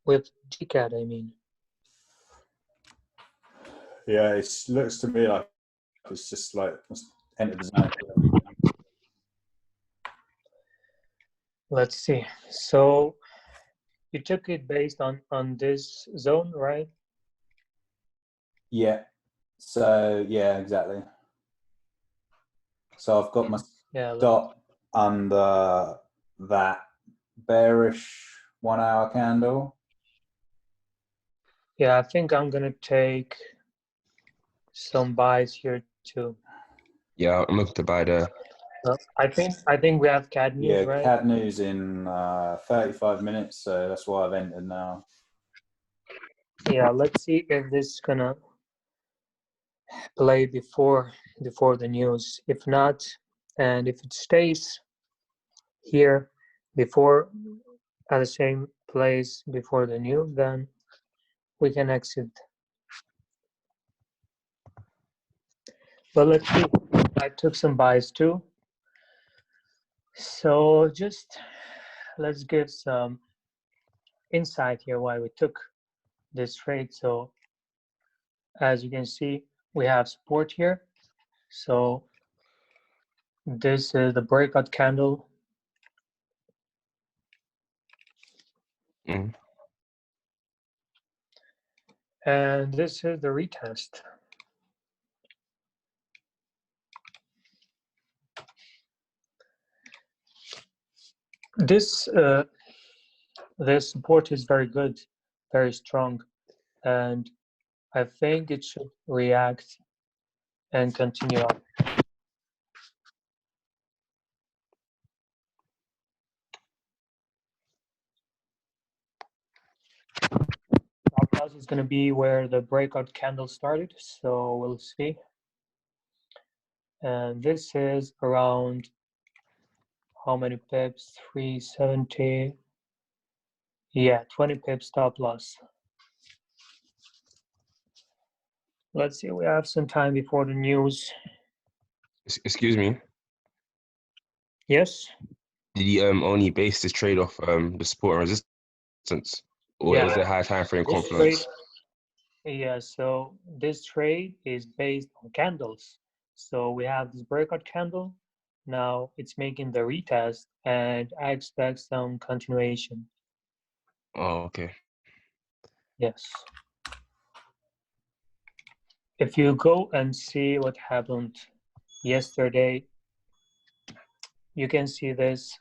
with GCAD, I mean. Yeah, it looks to me like it's just like entered the zone. Let's see. So you took it based on this zone, right? Yeah. So yeah, exactly. So I've got my stop under that bearish 1 hour candle. Yeah, I think I'm gonna take some buys here too. Yeah, I'm looking to buy there. I think we have CAD news, right? CAD news in 35 minutes, so that's why I've entered now. Yeah, let's see if this is gonna play before the news. If not, and if it stays here before at the same place before the news, then we can exit. But let's see. I took some buys too. So just let's give some insight here why we took this trade. So as you can see, we have support here. So this is the breakout candle. Mm. And this is the retest. This support is very good, very strong, and I think it should react and continue up. Stop loss is going to be where the breakout candle started, so we'll see. And this is around how many pips? 370. Yeah, 20 pips stop loss. Let's see, we have some time before the news. Excuse me. Yes? Did you only base this trade off the support and resistance, or is it high time frame confluence? Yeah, so this trade is based on candles. So we have this breakout candle. Now it's making the retest, and I expect some continuation. Oh, okay. Yes. If you go and see what happened yesterday, you can see this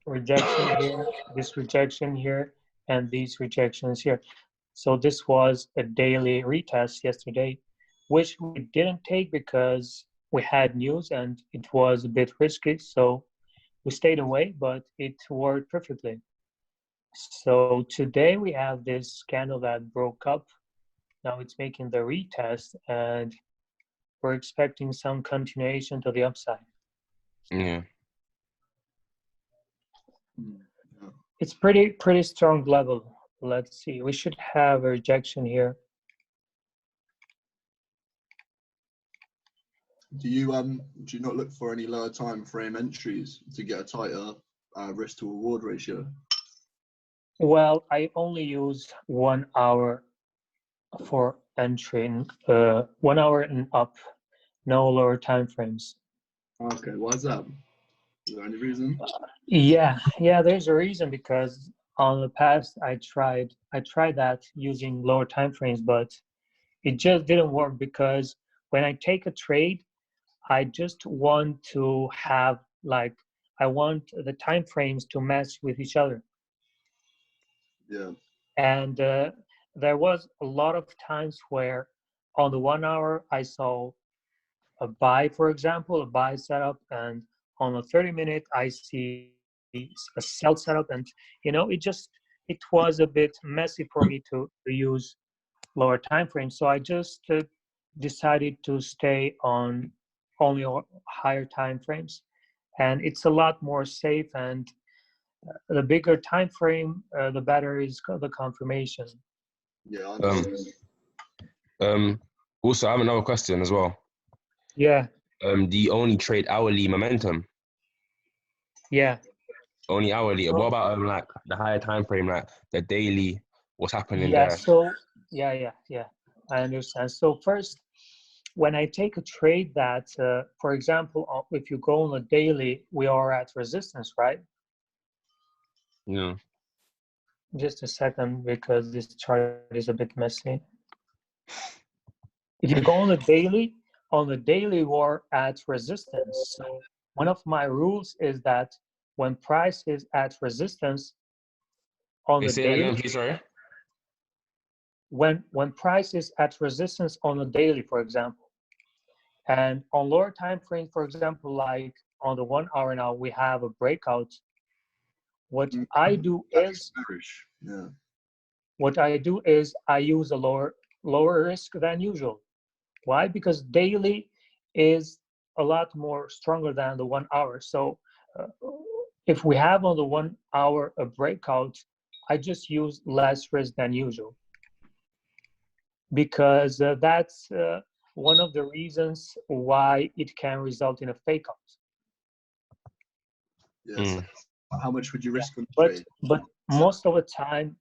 rejection here, this rejection here, and these rejections here. So this was a daily retest yesterday, which we didn't take because we had news and it was a bit risky. So we stayed away, but it worked perfectly. So today we have this candle that broke up. Now it's making the retest, and we're expecting some continuation to the upside. Yeah. It's pretty strong level. Let's see. We should have a rejection here. Do you not look for any lower time frame entries to get a tighter risk to reward ratio? Well, I only use 1 hour for entering, 1 hour and up, no lower time frames. Okay, why is that? Is there any reason? Yeah, there's a reason, because on the past I tried that using lower time frames, but it just didn't work, because when I take a trade, I just want to have, like, I want the time frames to match with each other. Yeah. And there was a lot of times where on the 1 hour I saw a buy, for example, a buy setup, and on a 30-minute I see a sell setup, and it was a bit messy for me to use lower time frames. So I just decided to stay on only higher time frames, and it's a lot more safe, and the bigger time frame, the better is the confirmation. Yeah. Also, I have another question as well. Yeah. Do you only trade hourly momentum? Yeah. Only hourly. So, What about like the higher time frame, like the daily? What's happening yeah, there? so yeah, I understand. So first, when I take a trade that, for example, if you go on a daily, we are at resistance, right? Yeah. Just a second, because this chart is a bit messy. If you go on the daily, we're at resistance. So one of my rules is that when price is at resistance on Hey, the say that again, daily, please. Sorry. when price is at resistance on the daily, for example, and on lower time frame, for example, like on the 1 hour now, we have a breakout. What I do is bearish. Yeah. what I do is I use a lower risk than usual. Why? Because daily is a lot more stronger than the 1 hour. So if we have on the 1 hour a breakout, I just use less risk than usual, because that's one of the reasons why it can result in a fake out. Yes. How much would you risk on the But trade? most of the time,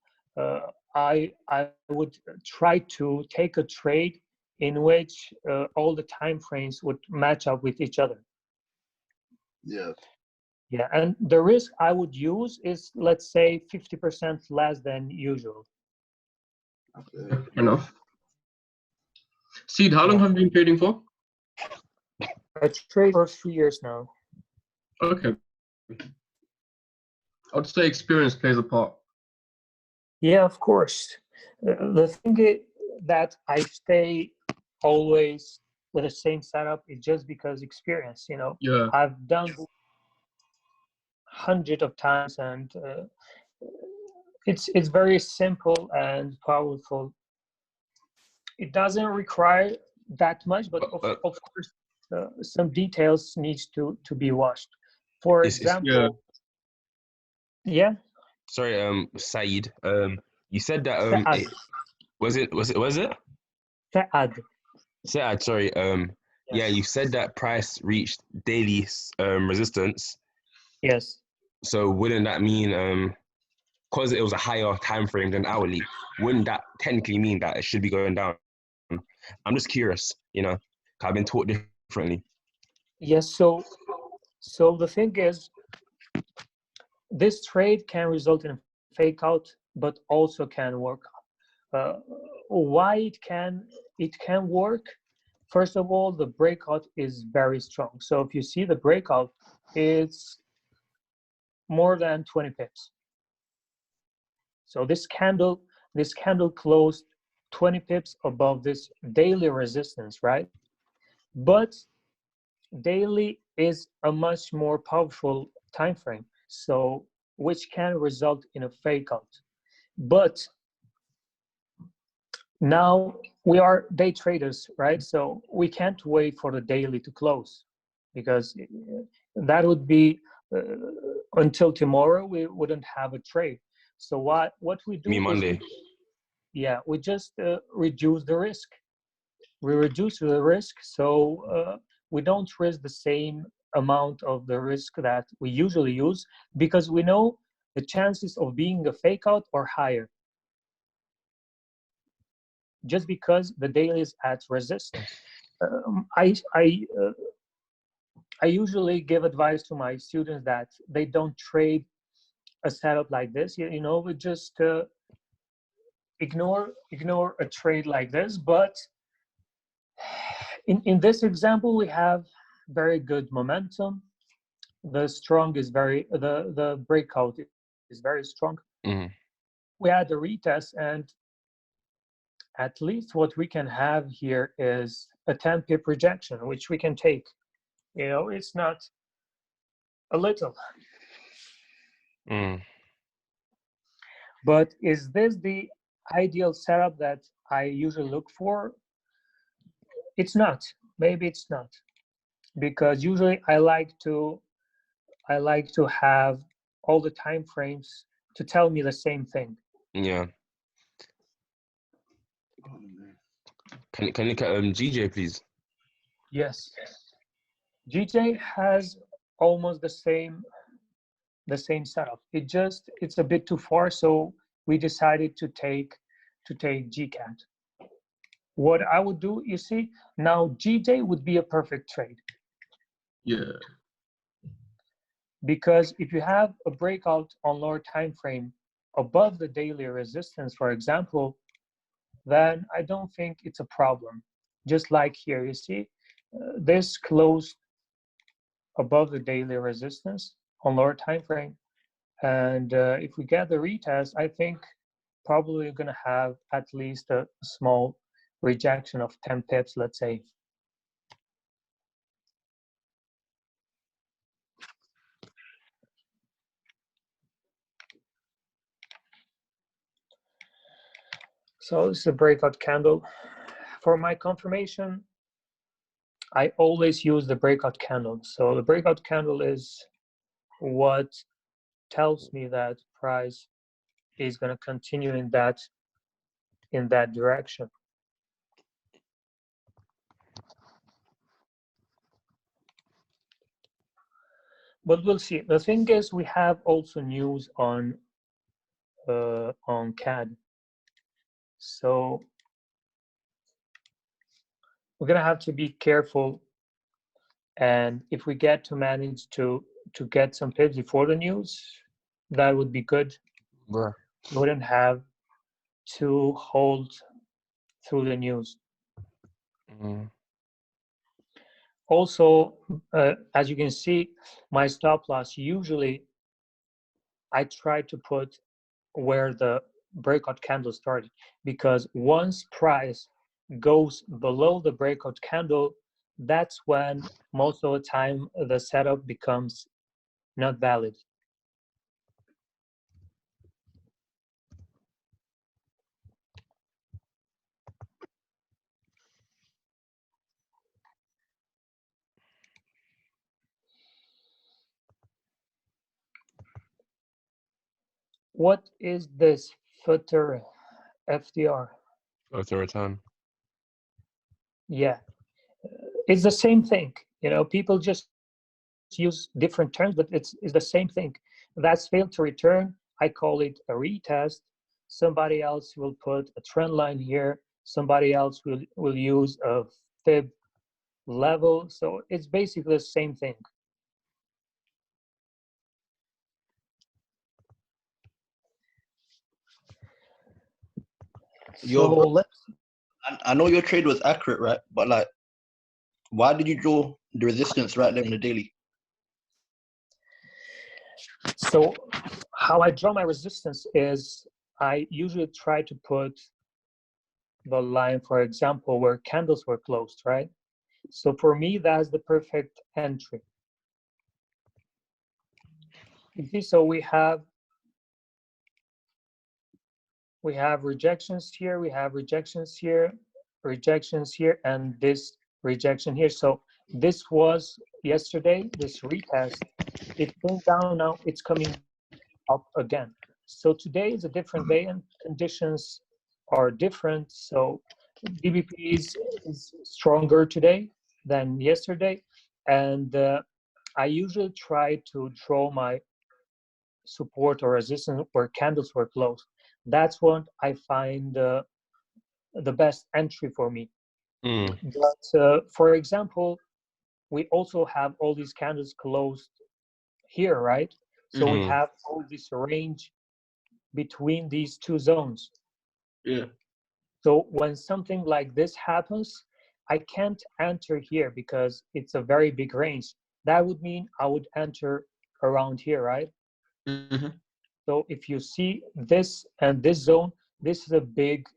I would try to take a trade in which all the time frames would match up with each other. Yeah. Yeah, and the risk I would use is, let's say, 50% less than usual. Okay. Enough. Seed, how long have you been trading for? I trade for 3 years now. Okay. I'd say experience plays a part. Yeah, of course. The thing is that I stay always with the same setup is just because experience. Yeah. I've done hundreds of times, and it's very simple and powerful. It doesn't require that much, but of course, some details needs to be watched. For example, yeah. Sorry, Saeed. You said that Saad. was it? Saad. Saad, sorry. Yeah, Yes. you said that price reached daily resistance. Yes. So wouldn't that mean because it was a higher time frame than hourly, wouldn't that technically mean that it should be going down? I'm just curious, I've been taught differently. Yes. So the thing is, this trade can result in a fake out, but also can work. Why it can work? First of all, the breakout is very strong. So if you see the breakout, it's more than 20 pips. So this candle closed 20 pips above this daily resistance, right? But daily is a much more powerful time frame, so which can result in a fake out. But now we are day traders, right? So we can't wait for the daily to close, because that would be until tomorrow we wouldn't have a trade. So what we do is Monday. we just reduce the risk. We reduce the risk, so we don't risk the same amount of the risk that we usually use, because we know the chances of being a fake out are higher, just because the daily is at resistance. I usually give advice to my students that they don't trade a setup like this. We just ignore a trade like this. But in this example, we have very good momentum. The breakout is very strong. Mm-hmm. We had the retest, and at least what we can have here is a 10 pip rejection, which we can take. It's not a little. But is this the ideal setup that I usually look for? It's not. Maybe it's not, because usually I like to have all the time frames to tell me the same thing. Yeah. Can you look at GJ, please? Yes. GJ has almost the same the same setup. It's a bit too far, so we decided to take GCAT. What I would do, you see, now GJ would be a perfect trade. Yeah. Because if you have a breakout on lower time frame above the daily resistance, for example, then I don't think it's a problem. Just like here, you see, this closed above the daily resistance on lower time frame. And if we get the retest, I think probably we're going to have at least a small rejection of 10 pips, let's say. So this is a breakout candle. For my confirmation, I always use the breakout candle. So the breakout candle is what tells me that price is going to continue in that direction. But we'll see. The thing is, we have also news on CAD. So we're going to have to be careful. And if we get to manage to get some pips before the news, that would be good. Bruh. We wouldn't have to hold through the news. Also, as you can see, my stop loss, usually I try to put where the breakout candle started, because once price goes below the breakout candle, that's when most of the time the setup becomes not valid. What is this footer FDR? Go to return. Yeah, it's the same thing. You know, people just use different terms, but it's the same thing. That's failed to return. I call it a retest. Somebody else will put a trend line here. Somebody else will use a fib level. So it's basically the same thing. Yo, bro, I know your trade was accurate, right? But like, why did you draw the resistance right there in the daily? So how I draw my resistance is I usually try to put the line, for example, where candles were closed, right? So for me, that's the perfect entry. You see, so we have rejections here, we have rejections here, and this rejection here. So this was yesterday, this retest. It came down, now it's coming up again. So today is a different day and conditions are different. So DBP is stronger today than yesterday. And I usually try to draw my support or resistance where candles were closed. That's what I find the best entry for me. But for example, we also have all these candles closed here, right? So we have all this range between these two zones. Yeah. So when something like this happens, I can't enter here because it's a very big range. That would mean I would enter around here, right? So if you see this and this zone, this is a big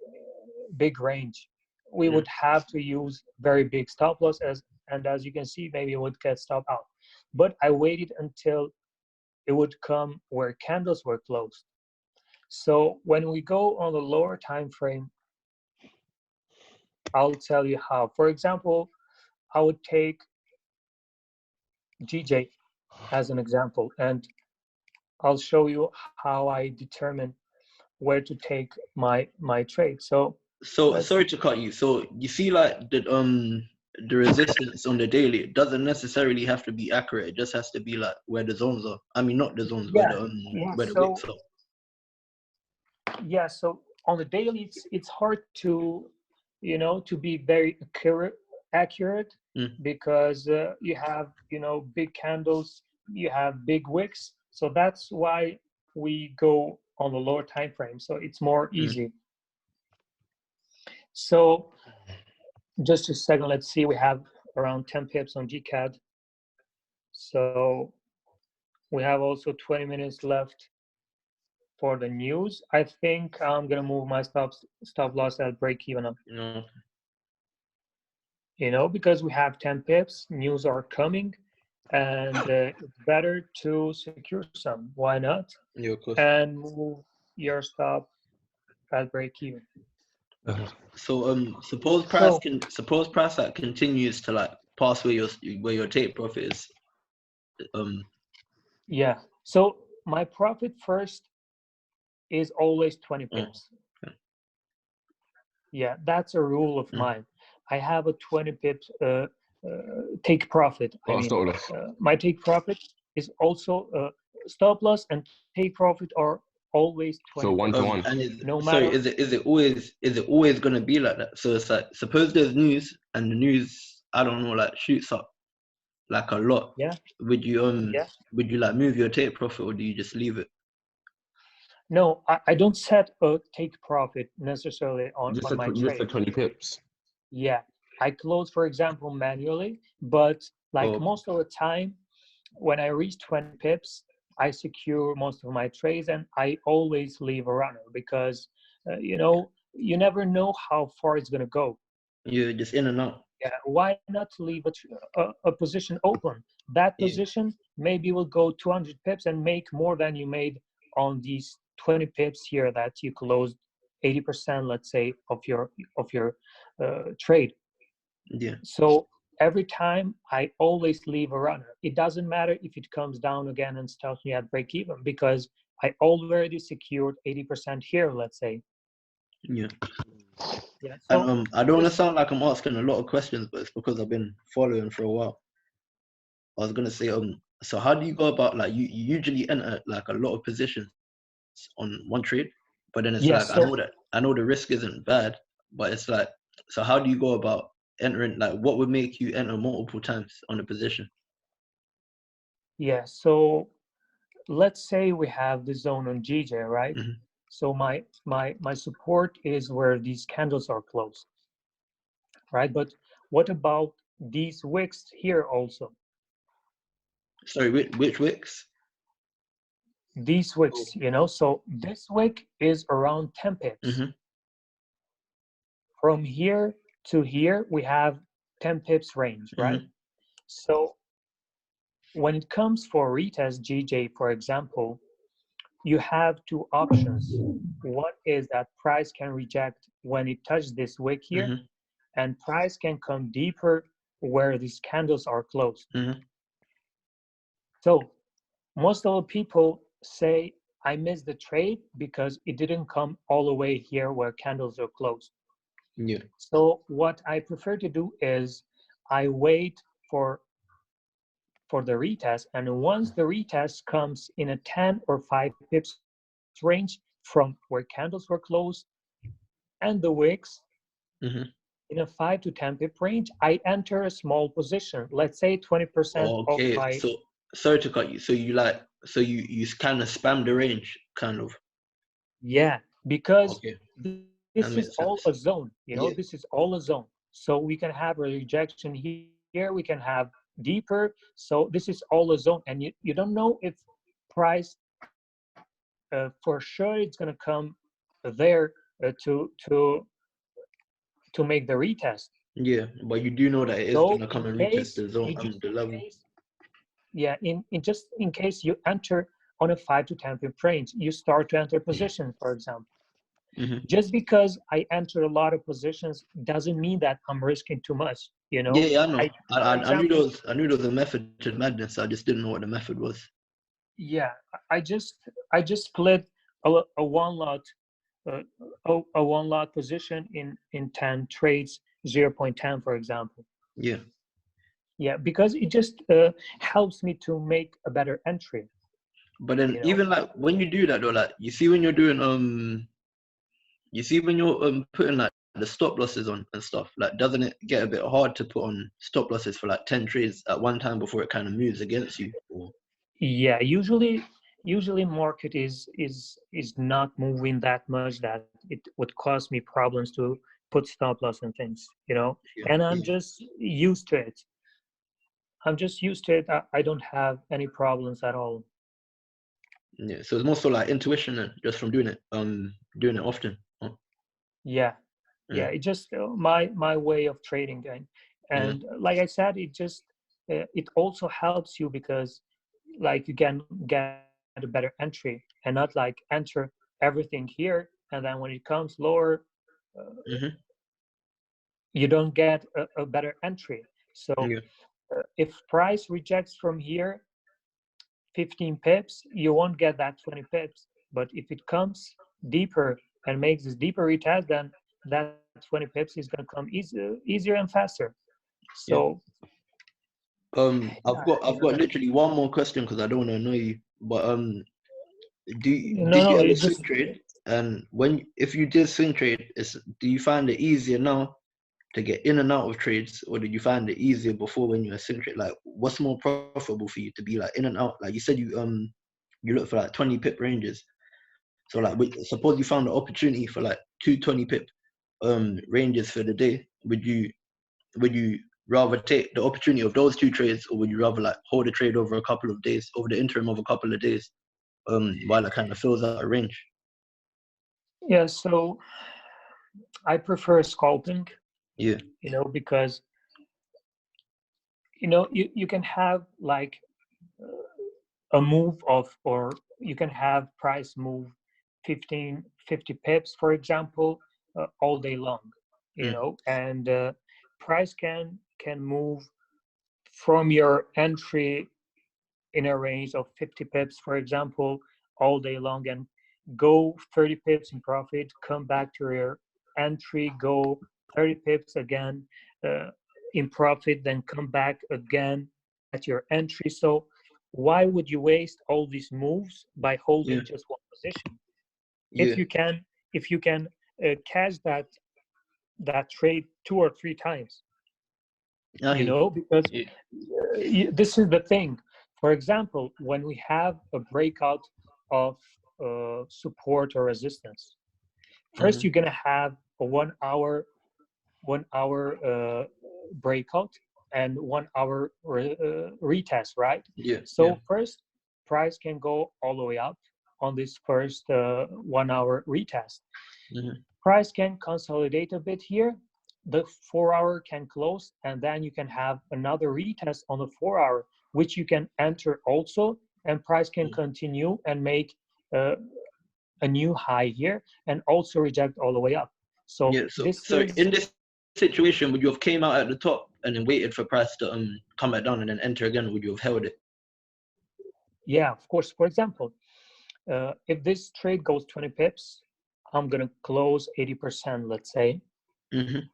range. We would have to use very big stop loss, and as you can see, maybe it would get stopped out. But I waited until it would come where candles were closed. So when we go on the lower time frame, I'll tell you how. For example, I would take GJ as an example, and I'll show you how I determine where to take my trade. So sorry to cut you. So you see like the resistance on the daily, it doesn't necessarily have to be accurate. It just has to be like where the zones are. I mean, not the zones, Yeah, where the so wicks are. yeah, so on the daily, it's hard to, you know, to be very accurate because you have, you know, big candles, you have big wicks, so that's why we go on the lower time frame, so it's more easy. So just a second, let's see, we have around 10 pips on GCAD, so we have also 20 minutes left for the news. I think I'm gonna move my stop loss at break even up. You know, because we have 10 pips, news are coming, and it's better to secure some. Why not? Yeah, of course. And move your stop at break even. So suppose price that continues to like pass where your take profit is. Yeah. So my profit first is always 20 pips. Okay. Yeah, that's a rule of mine. I have a 20 pips take profit. I mean, my take profit is also stop loss and take profit are always 20. So 1 to 1. And is it always gonna be like that? So it's like, suppose there's news and the news, I don't know, like shoots up like a lot. Yeah. Would you like move your take profit, or do you just leave it? No, I don't set a take profit necessarily on my trade. Just for 20 pips. Yeah, I close, for example, manually, but like most of the time, when I reach 20 pips, I secure most of my trades, and I always leave a runner because, you know, you never know how far it's gonna go. You're just in and out. Yeah, why not leave a position open? That position maybe will go 200 pips and make more than you made on these 20 pips here that you closed 80%, let's say, of your trade. Yeah. So every time I always leave a runner. It doesn't matter if it comes down again and stops me at break even because I already secured 80% here, let's say. Yeah. Yeah. So And I don't want to sound like I'm asking a lot of questions, but it's because I've been following for a while. I was gonna say, so how do you go about, like, you usually enter like a lot of positions on one trade, but then it's I know the risk isn't bad, but it's like, so how do you go about entering, like what would make you enter multiple times on a position? Yeah, so let's say we have the zone on GJ, right? So my support is where these candles are closed, right? But what about these wicks here also? Sorry, which wicks? These wicks, you know, so this wick is around 10 pips. From here to here, we have 10 pips range, right? So when it comes for retest GJ, for example, you have two options. One is that price can reject when it touches this wick here, and price can come deeper where these candles are closed. So most of the people say, I missed the trade because it didn't come all the way here where candles are closed. Yeah. So what I prefer to do is I wait for the retest, and once the retest comes in a 10 or 5 pips range from where candles were closed and the wicks in a 5 to 10 pip range, I enter a small position, let's say 20% of my. So sorry to cut you. So you kind of spam the range, kind of. Yeah, because this is all a zone, you know, this is all a zone. So we can have a rejection here, we can have deeper. So this is all a zone, and you don't know if price for sure it's going to come there to make the retest. Yeah, but you do know that it is going to come and retest the zone, the level. Yeah, in case you enter on a 5 to 10 pip range, you start to enter positions, for example. Just because I enter a lot of positions doesn't mean that I'm risking too much, you know. Yeah, I know. I knew there was a method to madness. I just didn't know what the method was. Yeah, I just split a one lot position in 10 trades, 0.10, for example. Yeah. Yeah, because it just helps me to make a better entry. But then You know? even like when you do that though, like you see when you're doing you see when you're putting like the stop losses on and stuff, like doesn't it get a bit hard to put on stop losses for like 10 trades at one time before it kind of moves against you? Or... Yeah, usually market is not moving that much that it would cause me problems to put stop loss and things, you know. Yeah. And I'm Yeah. just used to it. I don't have any problems at all. Yeah. So it's more so like intuition and just from doing it often. Huh? Yeah, yeah. It just my way of trading, and like I said, it also helps you because like you can get a better entry and not like enter everything here, and then when it comes lower, you don't get a better entry. So if price rejects from here 15 pips, you won't get that 20 pips. But if it comes deeper and makes this deeper retest, then that 20 pips is going to come easier and faster. So I've got literally one more question because I don't want to annoy you, but did you ever swing trade? And if you did swing trade, do you find it easier now to get in and out of trades, or did you find it easier before when you were swing trade? Like, what's more profitable for you to be like in and out? Like you said, you look for like 20 pip ranges. So like, suppose you found an opportunity for like 20 pip ranges for the day. Would you rather take the opportunity of those two trades, or would you rather like hold a trade over a couple of days, over the interim of a couple of days, while it kind of fills out a range? Yeah, so I prefer scalping. Yeah. You know, because you know you can have like a move of, or you can have price move 50 pips, for example, all day long, you know, and price can move from your entry in a range of 50 pips, for example, all day long, and go 30 pips in profit, come back to your entry, go 30 pips again in profit, then come back again at your entry. So why would you waste all these moves by holding just one position? If you can catch that trade 2 or 3 times, you know, because this is the thing. For example, when we have a breakout of support or resistance, first you're gonna have a 1 hour breakout and 1 hour retest, right? So first, price can go all the way up on this first 1 hour retest. Price can consolidate a bit here. The 4 hour can close, and then you can have another retest on the 4 hour, which you can enter also, and price can continue and make a new high here and also reject all the way up. So in this situation, would you have came out at the top and then waited for price to come back down and then enter again, or would you have held it? Yeah, of course. For example, if this trade goes 20 pips, I'm gonna close 80%, let's say, and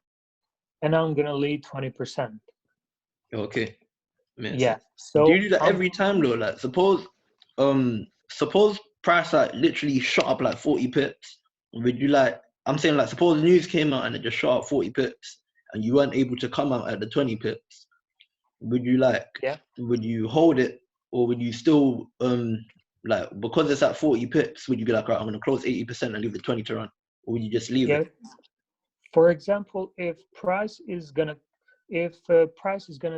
I'm gonna lead 20%. Okay. Yeah. So do you do that every time though? Like suppose price like literally shot up like 40 pips. Would you like? I'm saying like suppose news came out and it just shot up 40 pips and you weren't able to come out at the 20 pips. Would you like? Yeah. Would you hold it, or would you still like because it's at 40 pips? Would you be like, right, I'm gonna close 80% and leave the 20 to run, or would you just leave it? For example, if price is gonna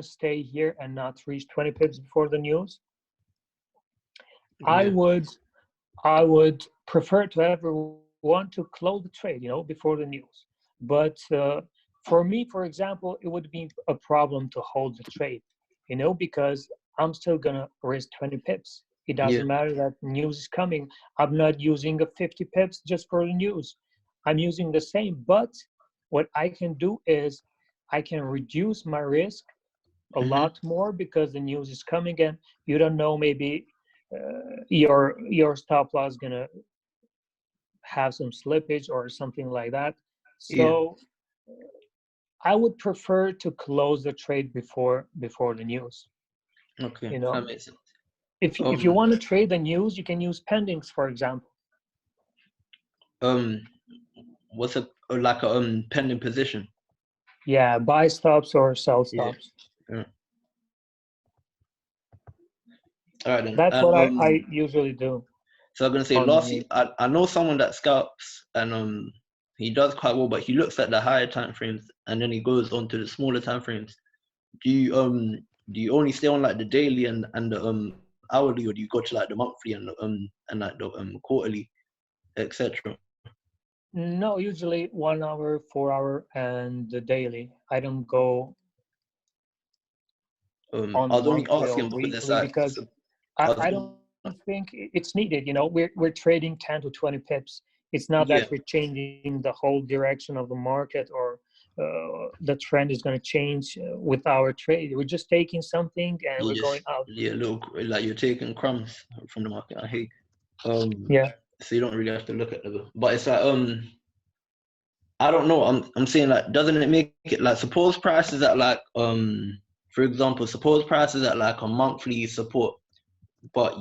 stay here and not reach 20 pips before the news, I would prefer to everyone to close the trade, you know, before the news. But for me, for example, it would be a problem to hold the trade, you know, because I'm still gonna risk 20 pips. It doesn't matter that news is coming. I'm not using a 50 pips just for the news. I'm using the same, but what I can do is I can reduce my risk a lot more because the news is coming and you don't know, maybe your stop loss is gonna have some slippage or something like that. So I would prefer to close the trade before the news. Okay, You know, that makes sense. if you want to trade the news, you can use pendings, for example. What's a pending position? Yeah, buy stops or sell stops. Yeah. All right then. That's what I usually do. So I'm gonna say, on the lastly, news. I know someone that scalps and he does quite well, but he looks at the higher time frames and then he goes on to the smaller time frames. Do you only stay on like the daily and the hourly, or do you go to like the monthly and like the quarterly, etc.? No, usually 1 hour, 4 hour, and the daily. I don't go I on was only monthly or asking because it's weekly like because I don't think it's needed. You know, we're trading 10 to 20 pips. It's not Yeah. that we're changing the whole direction of the market or the trend is going to change with our trade. We're just taking something and we're going out. Yeah, look, like you're taking crumbs from the market. I hate. Yeah. So you don't really have to look at the, but it's like I don't know. I'm saying like, doesn't it make it like, suppose prices at like for example, suppose prices at like a monthly support, but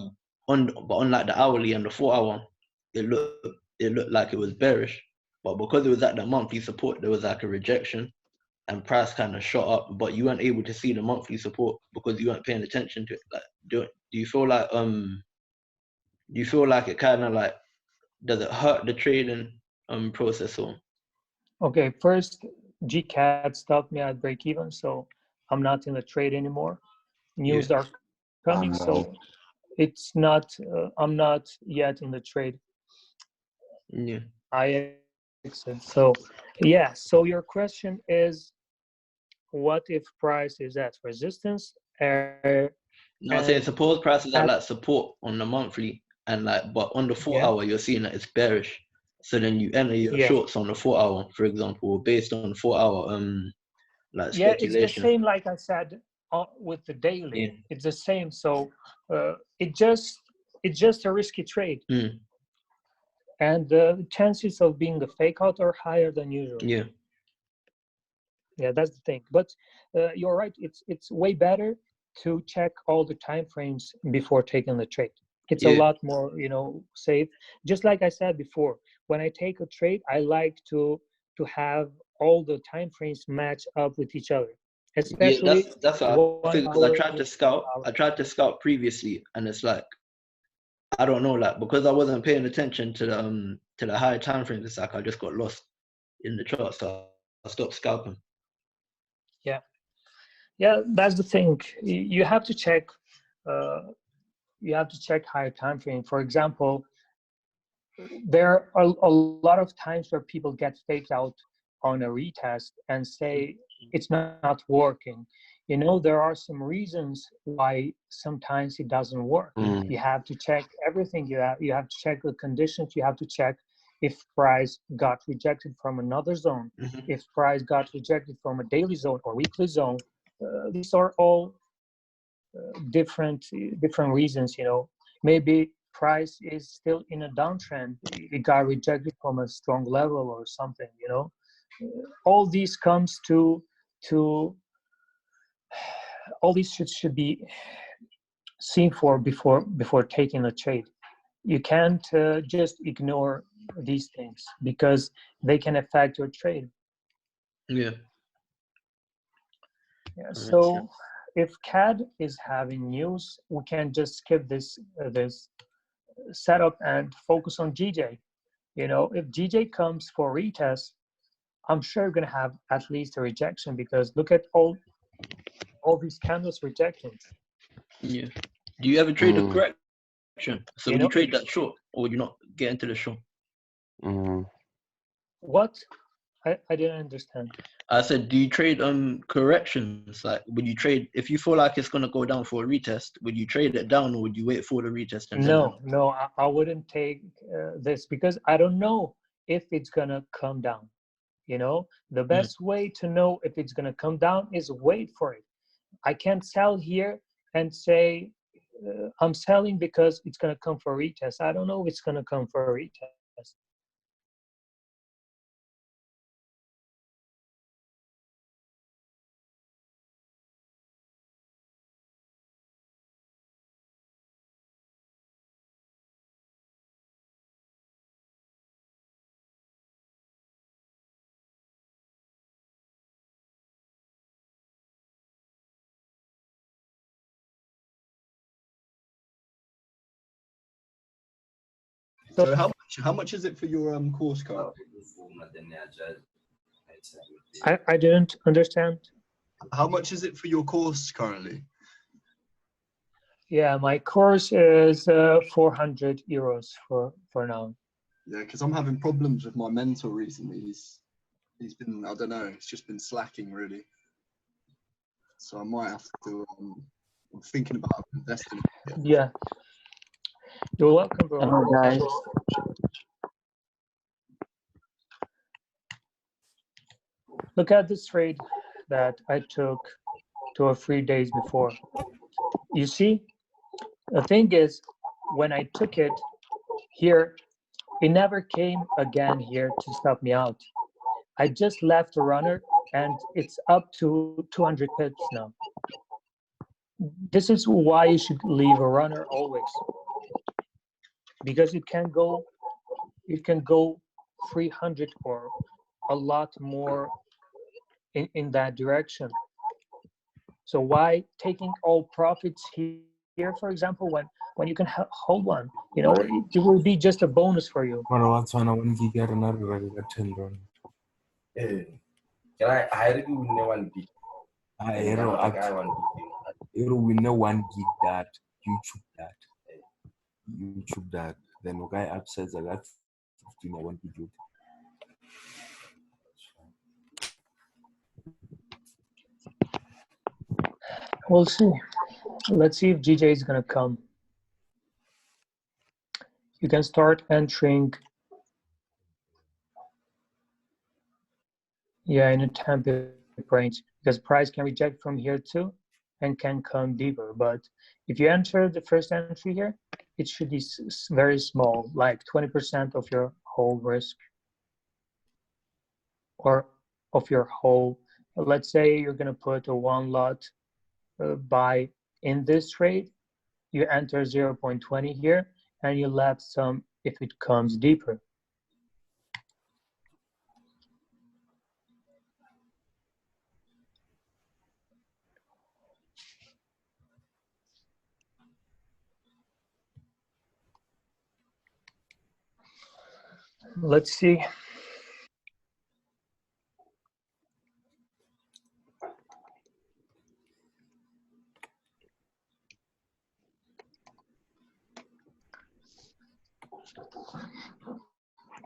on like the hourly and the 4 hour, it looked like it was bearish, but because it was at the monthly support, there was like a rejection, and price kind of shot up, but you weren't able to see the monthly support because you weren't paying attention to it. Like, do you feel like it kind of like, does it hurt the trading process or? Okay, first, GCAD stopped me at break even, so I'm not in the trade anymore. News are coming, so it's not. I'm not yet in the trade. Yeah. I exit. So, yeah. So your question is, what if price is at resistance? No, I'm saying suppose prices at like support on the monthly and like, but on the 4 hour, you're seeing that it's bearish. So then you enter your shorts on the 4 hour, for example, based on 4 hour like speculation. It's the same like I said with the daily. Yeah. It's the same. So it's just a risky trade. And the chances of being a fake out are higher than usual. Yeah, that's the thing. But you're right. It's way better to check all the time frames before taking the trade. It's a lot more, safe. Just like I said before, when I take a trade, I like to have all the time frames match up with each other. Especially that's what I think, because I tried to scout previously, and it's like, I don't know, like, because I wasn't paying attention to the higher time frames, it's like I just got lost in the chart, so I stopped scalping. Yeah, that's the thing. You have to check. Higher time frame. For example, there are a lot of times where people get faked out on a retest and say it's not working. There are some reasons why sometimes it doesn't work. You have to check everything. You have to check the conditions. You have to check if price got rejected from another zone, if price got rejected from a daily zone or weekly zone. These are all different reasons. Maybe price is still in a downtrend. It got rejected from a strong level or something. All these comes to all these should be seen for before taking a trade. You can't just ignore these things because they can affect your trade. Yeah. So if CAD is having news, we can just skip this setup and focus on GJ. If GJ comes for retest, I'm sure you're gonna have at least a rejection because look at all these candles rejecting. Yeah. Do you ever trade a correction? So would you trade that short, or would you not get into the short? What? I didn't understand. I said, do you trade corrections? Like, would you trade if you feel like it's gonna go down for a retest? Would you trade it down, or would you wait for the retest? And no, I wouldn't take this because I don't know if it's gonna come down. The best way to know if it's gonna come down is wait for it. I can't sell here and say I'm selling because it's gonna come for a retest. I don't know if it's gonna come for a retest. So how much is it for your course code? I didn't understand. How much is it for your course currently? Yeah, my course is 400 euros for now. Yeah, because I'm having problems with my mentor recently. He's been, I don't know, it's just been slacking really. So I might have to. I'm thinking about investing. Yeah. You're welcome, bro. Hello guys. Look at this trade that I took 2 or 3 days before. You see, the thing is, when I took it here, it never came again here to stop me out. I just left a runner and it's up to 200 pips now. This is why you should leave a runner always, because it can go 300 or a lot more in that direction. So why taking all profits here, for example, when you can hold one? You know, it will be just a bonus for you. We know 1 gig that YouTube that then okay upsets a lot 15 or 1 gig. We'll see. Let's see if GJ is gonna come. You can start entering, yeah, in a 10 pip range, because price can reject from here too and can come deeper. But if you enter the first entry here, it should be very small, like 20% of your whole risk, or of your whole. Let's say you're gonna put a 1 lot buy in this trade, you enter 0.20 here, and you left some if it comes deeper. Let's see.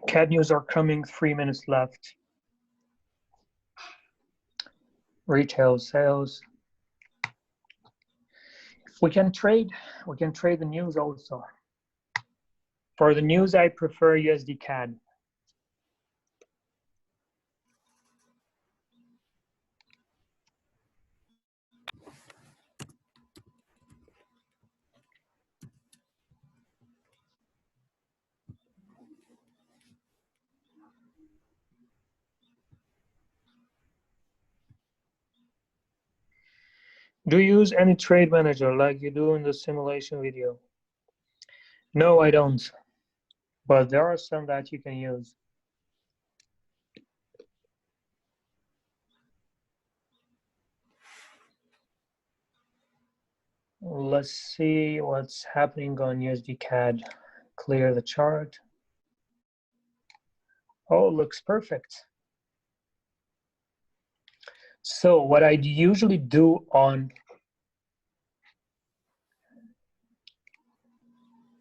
CAD news are coming, 3 minutes left. Retail sales. We can trade the news also. For the news, I prefer USD CAD. Do you use any trade manager like you do in the simulation video? No, I don't. But there are some that you can use. Let's see what's happening on USD CAD. Clear the chart. Oh, looks perfect. So what I usually do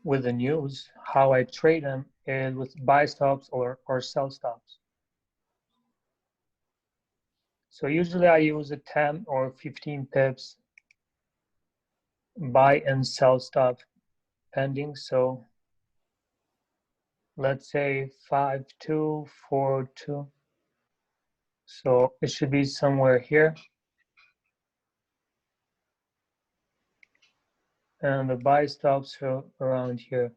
with the news, how I trade them is with buy stops or sell stops. So usually I use a 10 or 15 pips buy and sell stop pending. So let's say 5242. So it should be somewhere here. And the buy stops are around here.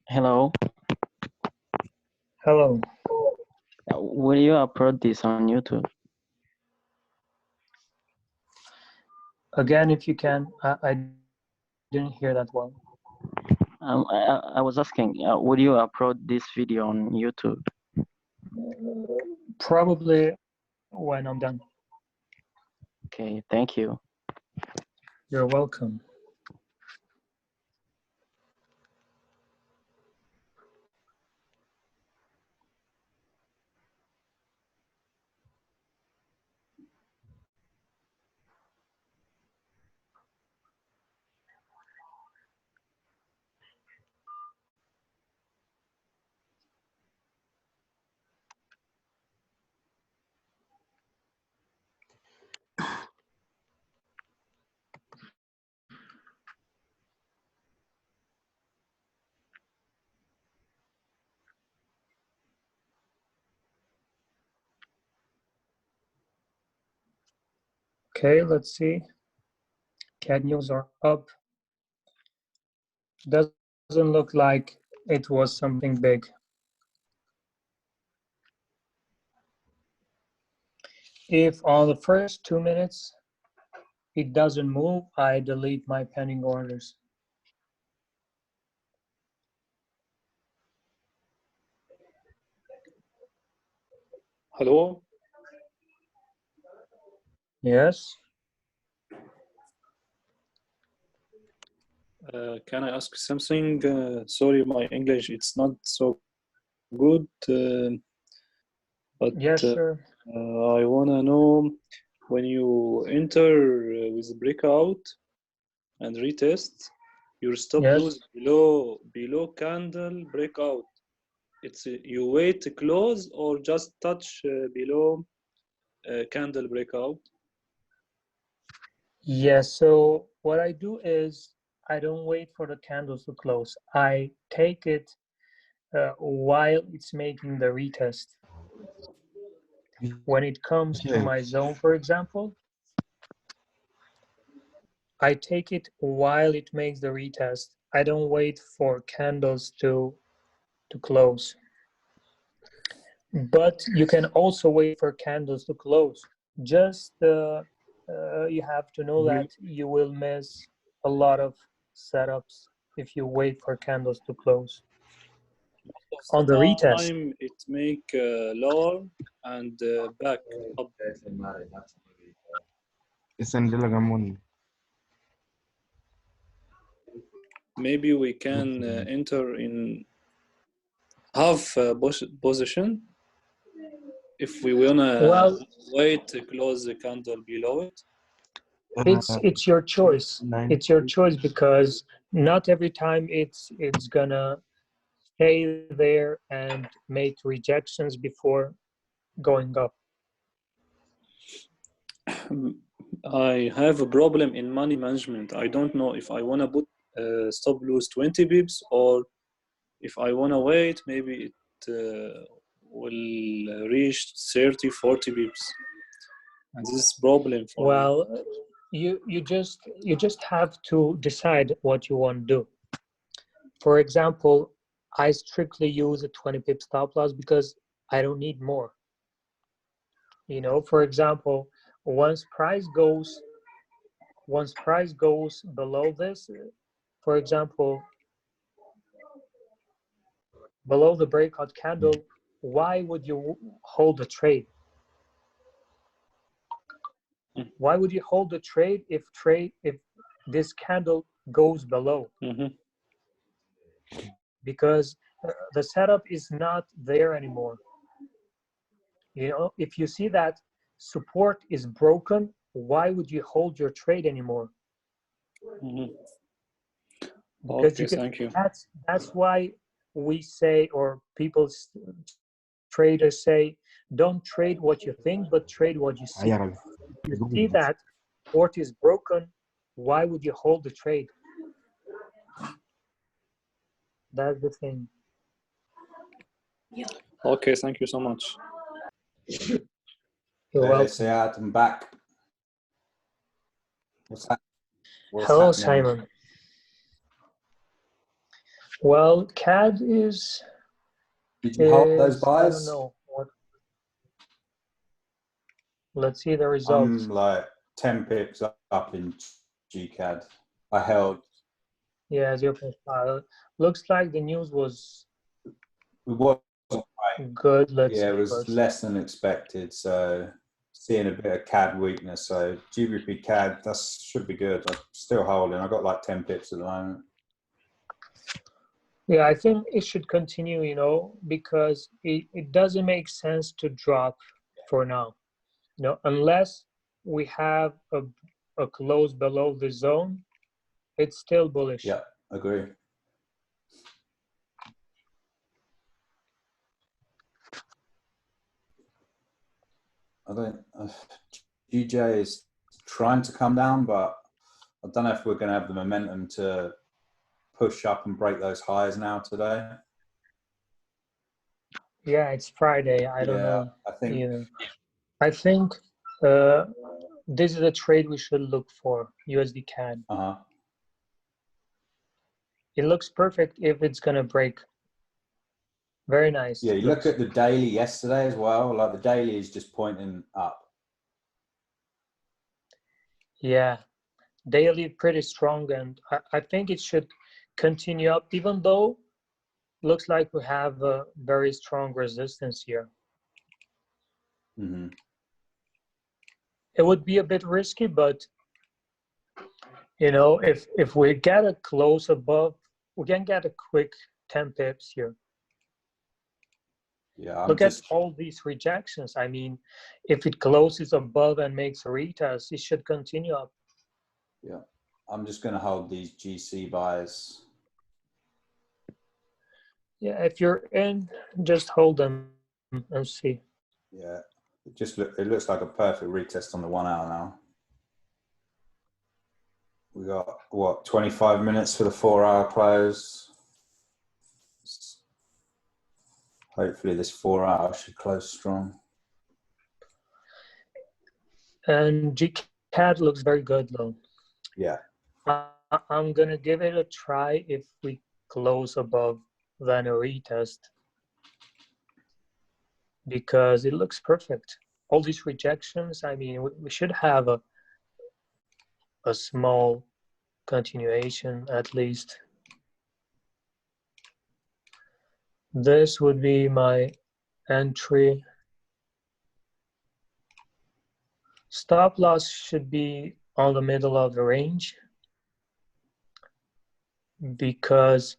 Hello. Hello. Will you upload this on YouTube? Again, if you can, I didn't hear that well. I was asking, would you upload this video on YouTube? Probably when I'm done. Okay, thank you. You're welcome. Okay, let's see. CAD news are up. Doesn't look like it was something big. If on the first 2 minutes it doesn't move, I delete my pending orders. Hello? Yes? Can I ask something? Sorry, my English, it's not so good, but Yes, sure. I want to know when you enter with breakout and retest, your stop Yes. loss below candle breakout. It's you wait to close or just touch below candle breakout. Yes, so what I do is I don't wait for the candles to close. I take it while it's making the retest. When it comes to my zone, for example, I take it while it makes the retest. I don't wait for candles to close. But you can also wait for candles to close. Just you have to know that you will miss a lot of setups if you wait for candles to close. On the retest, Time it make lower and back up. Maybe we can enter in half position if we wanna wait to close the candle below it. It's your choice. It's your choice because not every time it's gonna stay there and make rejections before going up. I have a problem in money management. I don't know if I wanna put stop loss 20 pips or if I wanna wait, maybe it will reach 30, 40 pips. And this is problem for me. Well, you just have to decide what you want to do. For example, I strictly use a 20 pip stop loss because I don't need more. You know, for example, once price goes below this, for example, below the breakout candle, why would you hold a trade? Why would you hold a trade if this candle goes below? Because the setup is not there anymore. You know, if you see that support is broken, why would you hold your trade anymore? Because okay, thank you. That's why we say, or traders say, don't trade what you think, but trade what you see. If you see that support is broken, why would you hold the trade? That's the thing. Okay, thank you so much. You're welcome. Siad, I'm back. What's Hello, happening? Simon. Well, CAD is. Did you hold those buys? I don't know what. Let's see the results. I'm like 10 pips up in GCAD. I held. Yeah, 0.5. Looks like the news was It wasn't quite. good. Let's Yeah, say it was first. less than expected. So seeing a bit of CAD weakness. So GBP CAD, that should be good. I'm still holding. I got like 10 pips at the moment. Yeah, I think it should continue, you know, because it doesn't make sense to drop for now, you know, unless we have a close below the zone, it's still bullish. Yeah, agree. I don't. GJ is trying to come down, but I don't know if we're going to have the momentum to push up and break those highs now today. Yeah, it's Friday. I don't know. I think. Either. I think this is a trade we should look for, USD CAD. It looks perfect if it's going to break. Very nice. Yeah, you look at the daily yesterday as well. Like the daily is just pointing up. Yeah, daily pretty strong, and I think it should continue up, even though looks like we have a very strong resistance here. Mm-hmm. It would be a bit risky, but you know, if we get a close above, we can get a quick 10 pips here. Yeah, look at all these rejections. I mean, if it closes above and makes a retest, it should continue up. Yeah, I'm just going to hold these GC buys. Yeah, if you're in, just hold them and see. Yeah, it looks like a perfect retest on the 1 hour now. We got what, 25 minutes for the 4 hour close. Hopefully this 4 hour should close strong. And GCAD looks very good though. Yeah. I'm gonna give it a try if we close above then a retest, because it looks perfect. All these rejections, I mean, we should have a small continuation at least. This would be my entry. Stop loss should be on the middle of the range, because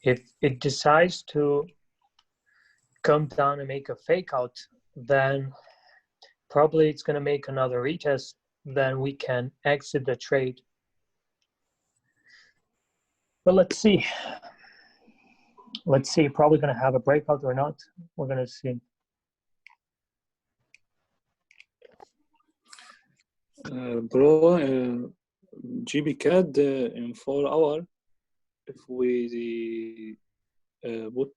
if it decides to come down and make a fake out, then probably it's going to make another retest, then we can exit the trade. But let's see. Let's see, probably going to have a breakout or not. We're going to see. Bro, GBCAD in 4 hour, if we put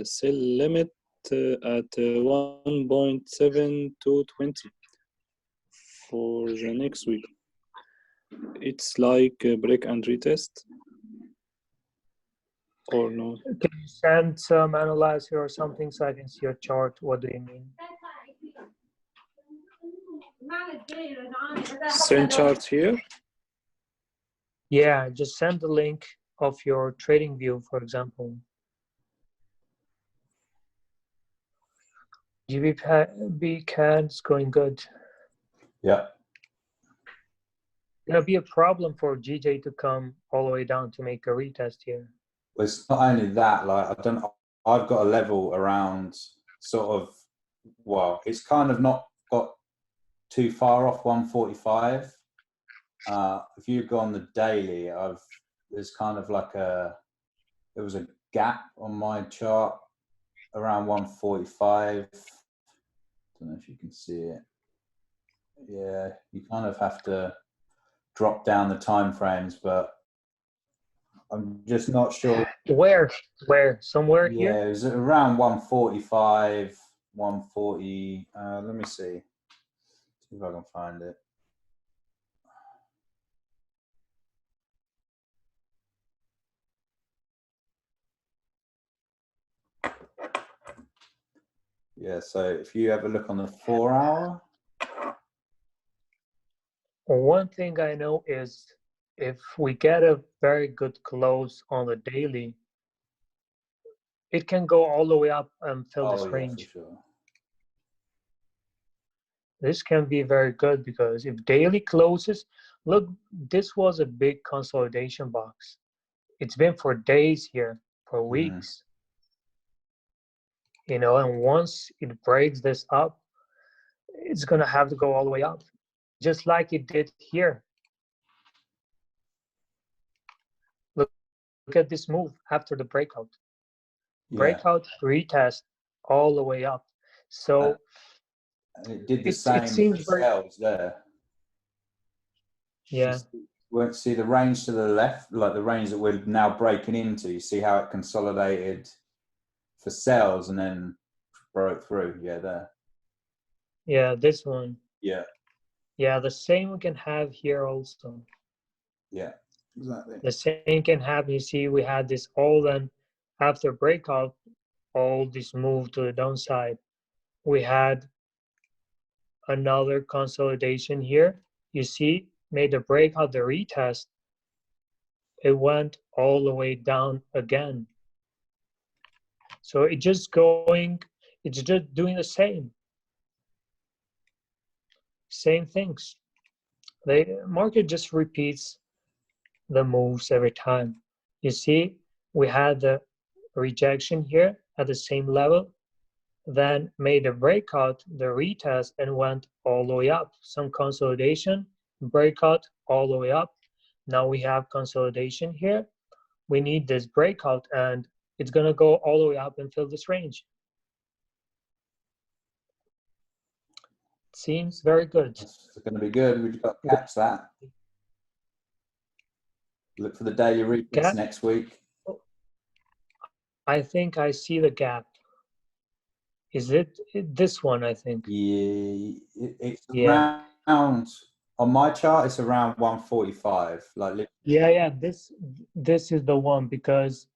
sell limit at 1.7220 for the next week, it's like a break and retest, or no? Can you send some analyzer or something so I can see your chart? What do you mean? Send chart here? Yeah, just send the link of your trading view, for example. GBCAD is going good. Yeah. It'll be a problem for GJ to come all the way down to make a retest here. Well, it's not only that, like I've got a level around sort of, well, it's kind of not got too far off 145. If you go on the daily, there's kind of like there was a gap on my chart around 145. I don't know if you can see it. Yeah, you kind of have to drop down the time frames, but I'm just not sure. Where? Somewhere here? Yeah, it was around 145, 140. Let me see if I can find it. Yeah, so if you have a look on the 4 hour, One thing I know is if we get a very good close on the daily, it can go all the way up and fill this Oh, yeah, for range. sure. This can be very good because if daily closes, look, this was a big consolidation box. It's been for days here, for weeks. You know, and once it breaks this up, it's going to have to go all the way up, just like it did here. Look at this move after the breakout. Yeah. Breakout, retest, all the way up. So and it did the it same seems for very, sales there. yeah. You see the range to the left, like the range that we're now breaking into. You see how it consolidated for sales and then broke through. Yeah, there. Yeah, this one. Yeah. Yeah, the same we can have here also. Yeah, exactly. The same can happen. You see, we had this all then after breakout, all this move to the downside. We had another consolidation here. You see, made the breakout, the retest. It went all the way down again. So it's just doing the same things. The market just repeats the moves every time. You see, we had the rejection here at the same level, then made a breakout, the retest, and went all the way up. Some consolidation, breakout, all the way up. Now we have consolidation here. We need this breakout, and it's going to go all the way up and fill this range. Seems very good. It's going to be good. We've got to catch that. Look for the daily retest next week. I think I see the gap. Is it this one, I think? Yeah, it's around, on my chart, it's around 145. Like, yeah, this is the one, because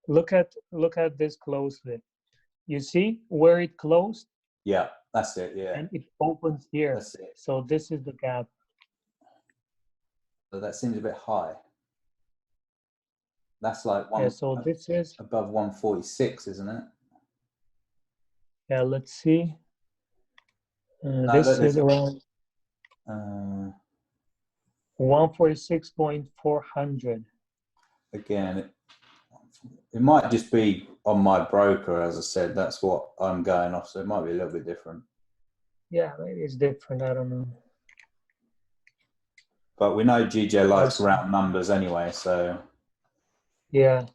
look at this closely. You see where it closed? Yeah, that's it, yeah. And it opens here. That's it. So this is the gap. So that seems a bit high. That's like one. Yeah, so this is above 146, isn't it? Yeah, let's see. This is around 146.400. Again, it might just be on my broker, as I said. That's what I'm going off, so it might be a little bit different. Yeah, maybe it's different. I don't know. But we know GJ likes round numbers anyway, so yeah.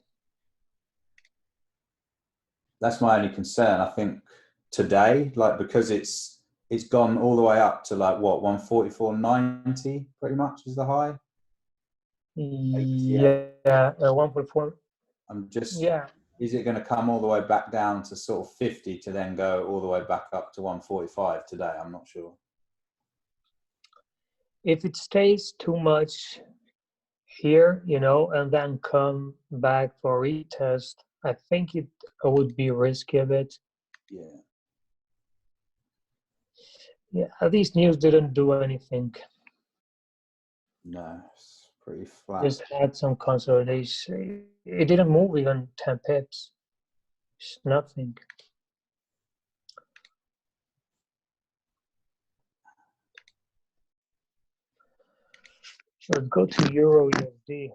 That's my only concern. I think today, like, because it's gone all the way up to like what, 144.90 pretty much is the high. Yeah, 1.4. I'm just, yeah. Is it going to come all the way back down to sort of 50 to then go all the way back up to 145 today? I'm not sure. If it stays too much here, you know, and then come back for retest, I think it would be risky a bit. Yeah. Yeah, these news didn't do anything. No, it's pretty flat. Just had some consolidation. It didn't move even 10 pips. It's nothing. Let's go to Euro USD.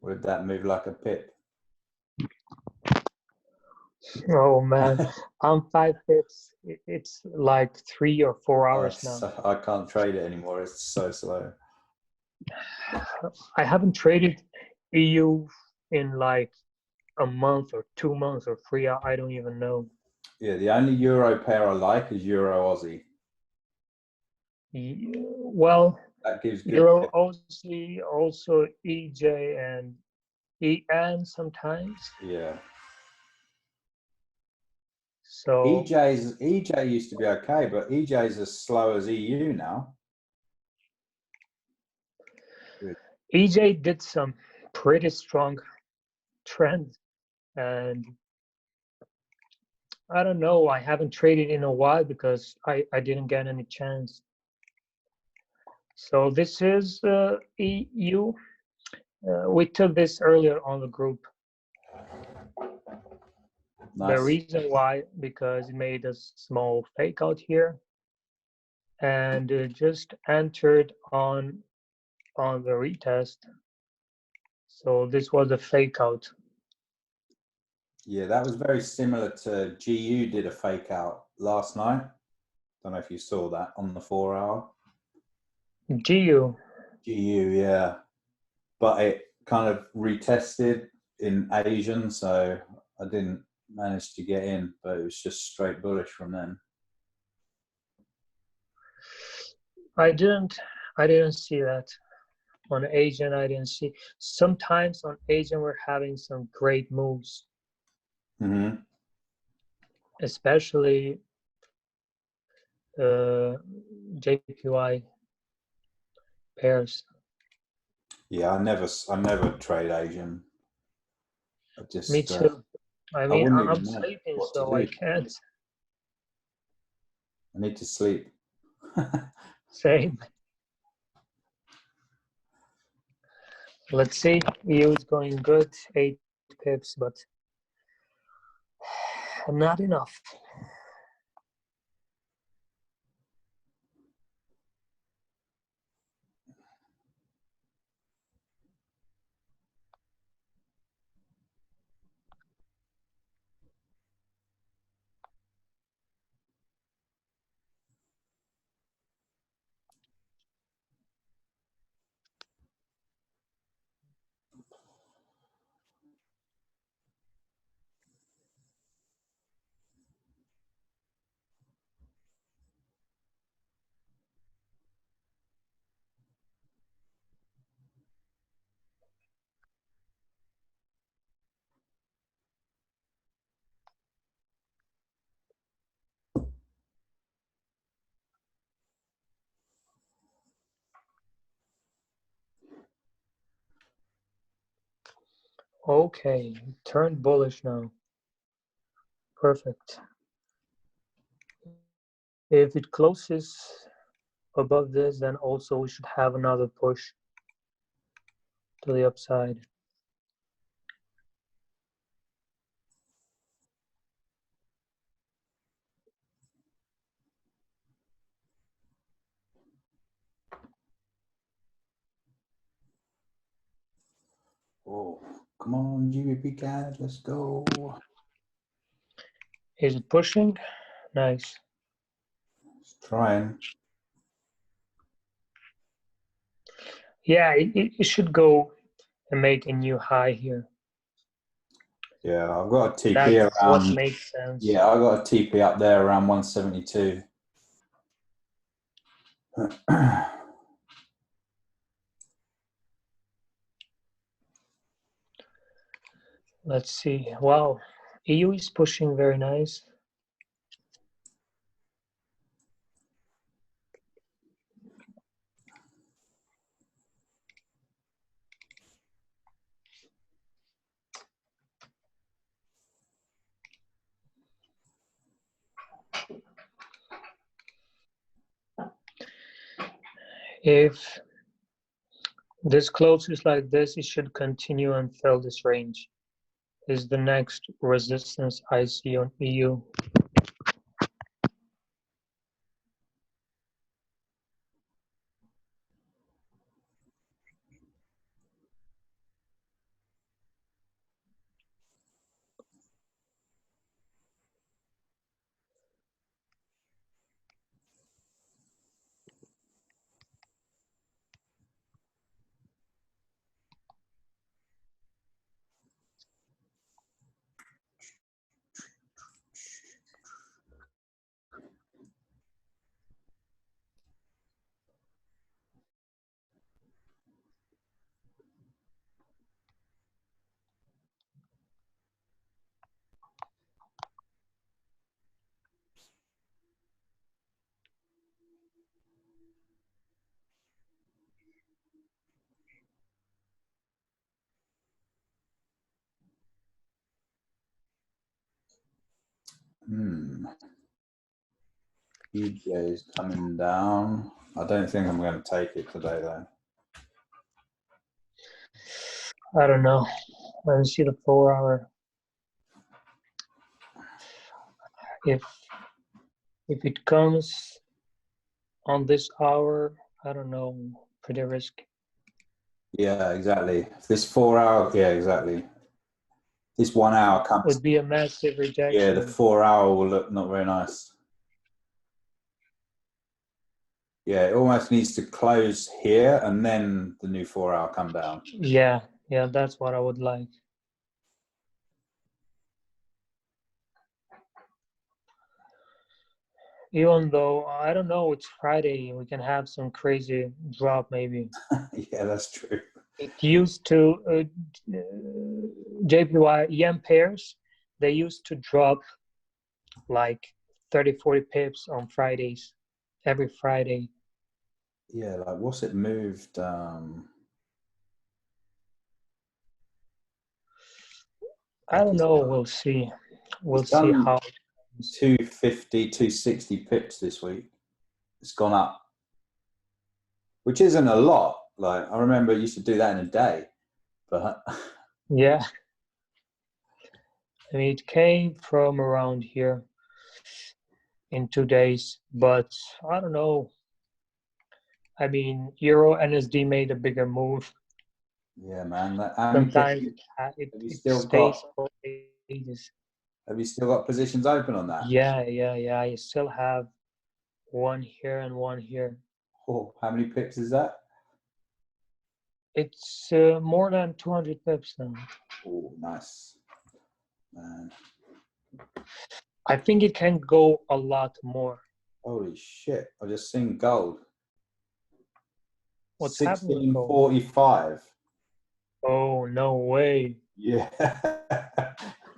Would that move like a pip? Oh man, I'm 5 pips. It's like 3 or 4 hours now. I can't trade it anymore. It's so slow. I haven't traded EU in like a month or 2 months or 3. I don't even know. Yeah, the only Euro pair I like is Euro Aussie. Well, that gives good Euro Aussie, also EJ and EN sometimes. Yeah. So EJ used to be okay, but EJ's as slow as EU now. EJ did some pretty strong trends, and I don't know. I haven't traded in a while because I didn't get any chance. So this is EU. We took this earlier on the group. Nice. The reason why, because it made a small fake out here and just entered on the retest. So this was a fake out. Yeah, that was very similar to GU did a fake out last night. Don't know if you saw that on the 4 hour. GU. Yeah. But it kind of retested in Asian, so I didn't manage to get in, but it was just straight bullish from then. I didn't see that. On Asian, I didn't see. Sometimes on Asian, we're having some great moves. Mm-hmm. Especially JPY pairs. Yeah, I never trade Asian. I just, Me too. I mean, wouldn't I'm even know sleeping, what to so do. I can't. I need to sleep. Same. Let's see. EU is going good, 8 pips, but not enough. Okay, turned bullish now. Perfect. If it closes above this, then also we should have another push to the upside. Oh, come on, GBP guys, let's go. Is it pushing? Nice. It's trying. Yeah, it should go and make a new high here. Yeah, I've got a TP That's around. what makes sense. Yeah, I got a TP up there around 172. Let's see. Wow, EU is pushing very nice. If this closes like this, it should continue and fill this range. Is the next resistance I see on EU. EJ is coming down. I don't think I'm going to take it today, though. I don't know. Let's see the 4 hour. If it comes on this hour, I don't know. Pretty risky. Yeah, exactly. This 4 hour, yeah, exactly. This 1 hour comes. Would be a massive rejection. Yeah, the 4 hour will look not very nice. Yeah, it almost needs to close here and then the new 4 hour come down. Yeah, that's what I would like. Even though, I don't know, it's Friday, we can have some crazy drop maybe. Yeah, that's true. It used to, JPY yen pairs, they used to drop like 30, 40 pips on Fridays, every Friday. Yeah, like what's it moved? I don't know, we'll see. We'll see how. 250, 260 pips this week. It's gone up, which isn't a lot. Like, I remember it used to do that in a day, but yeah. I mean, it came from around here in 2 days, but I don't know. I mean, Euro NSD made a bigger move. yeah, man. Sometimes it stays for ages. Have you still got positions open on that? Yeah. I still have one here and one here. Oh, how many pips is that? It's more than 200 pips now. Oh, nice. Man. I think it can go a lot more. Holy shit. I just seen gold. What's happening with gold? 1645. Oh, no way. Yeah.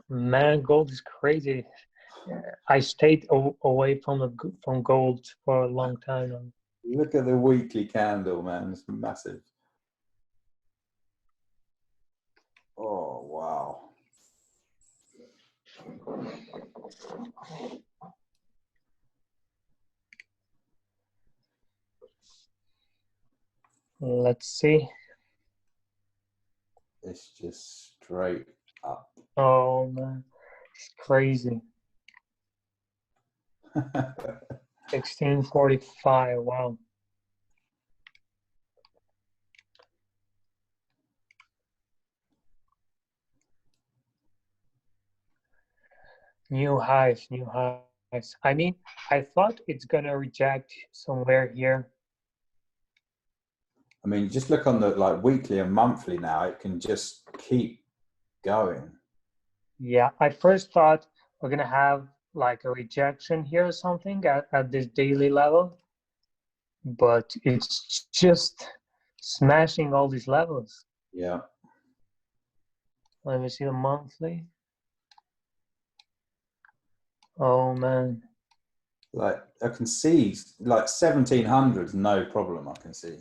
Man, gold is crazy. I stayed away from gold for a long time now. Look at the weekly candle, man. It's massive. Oh, wow. Let's see. It's just straight up. Oh, man. It's crazy. 1645. Wow. New highs. I mean, I thought it's gonna reject somewhere here. I mean, just look on the like weekly and monthly now. It can just keep going. Yeah, I first thought we're gonna have like a rejection here or something at this daily level, but it's just smashing all these levels. Yeah. Let me see the monthly. Oh man. Like I can see like 1700s, no problem. I can see.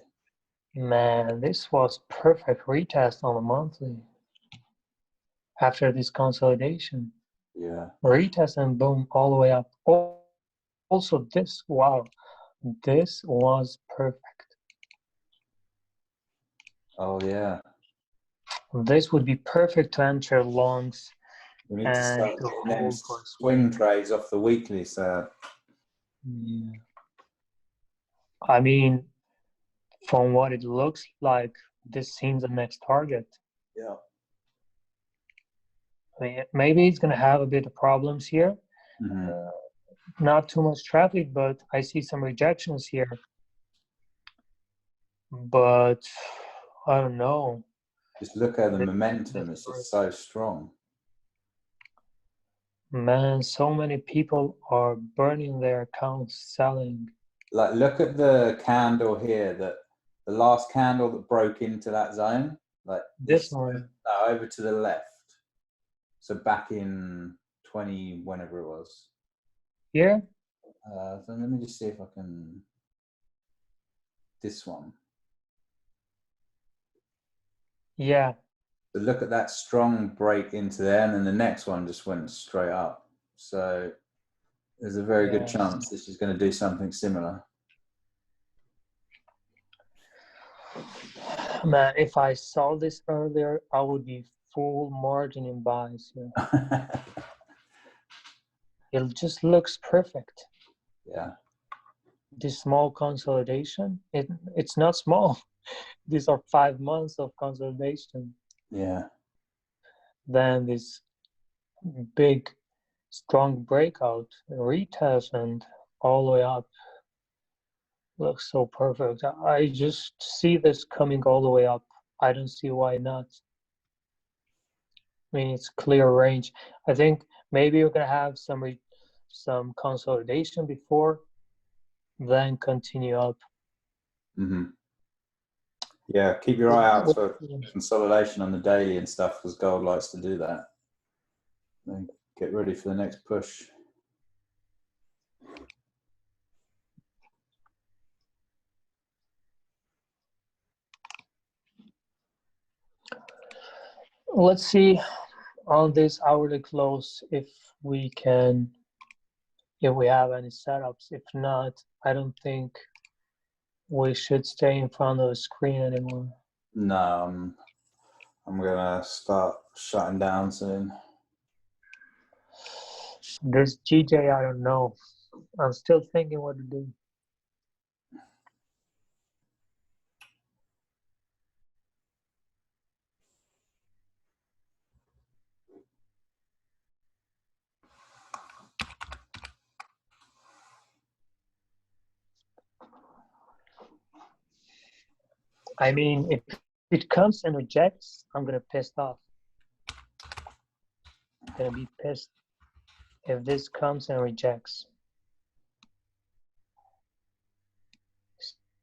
Man, this was perfect retest on the monthly. After this consolidation. Yeah. Retest and boom, all the way up. Also this, wow, this was perfect. Oh yeah. This would be perfect to enter longs. We need to start getting them swing trades off the weekly, so. Yeah. I mean, from what it looks like, this seems the next target. Yeah. I mean, maybe it's going to have a bit of problems here. Mm-hmm. Not too much traffic, but I see some rejections here. But I don't know. Just look at the momentum. It's just so strong. Man, so many people are burning their accounts selling. Like, look at the candle here, that the last candle that broke into that zone. Like this one. No, over to the left. So back in 20, whenever it was. Here? So let me just see if I can. This one. Yeah. So look at that strong break into there, and then the next one just went straight up. So There's a very good Yes. chance this is going to do something similar. Man, if I saw this earlier, I would be full margin in buys here. It just looks perfect. Yeah. This small consolidation, it's not small. These are 5 months of consolidation. Yeah. Then this big, strong breakout, retest, and all the way up. Looks so perfect. I just see this coming all the way up. I don't see why not. I mean, it's clear range. I think maybe you're gonna have some consolidation before, then continue up. Mm-hmm. Yeah, keep your eye out for consolidation on the daily and stuff, because gold likes to do that. Then get ready for the next push. Let's see on this hourly close if we have any setups. If not, I don't think we should stay in front of the screen anymore. No, I'm gonna start shutting down soon. This GJ, I don't know. I'm still thinking what to do. I mean, if it comes and rejects, I'm gonna piss off. I'm gonna be pissed if this comes and rejects.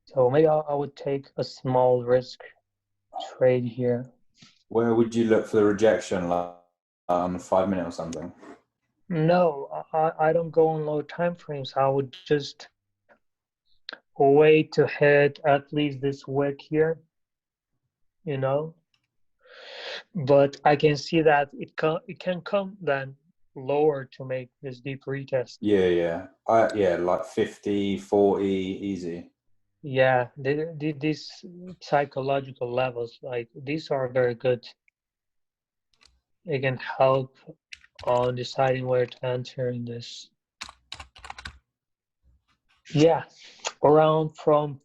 So maybe I would take a small risk trade here. Where would you look for the rejection, like on 5 minute or something? No, I don't go on low time frames. I would just wait to hit at least this wick here, you know. But I can see that it can come then lower to make this deep retest. Yeah. Yeah, like 50, 40, easy. Yeah, these psychological levels, like these are very good. They can help on deciding where to enter in this. Yeah, around from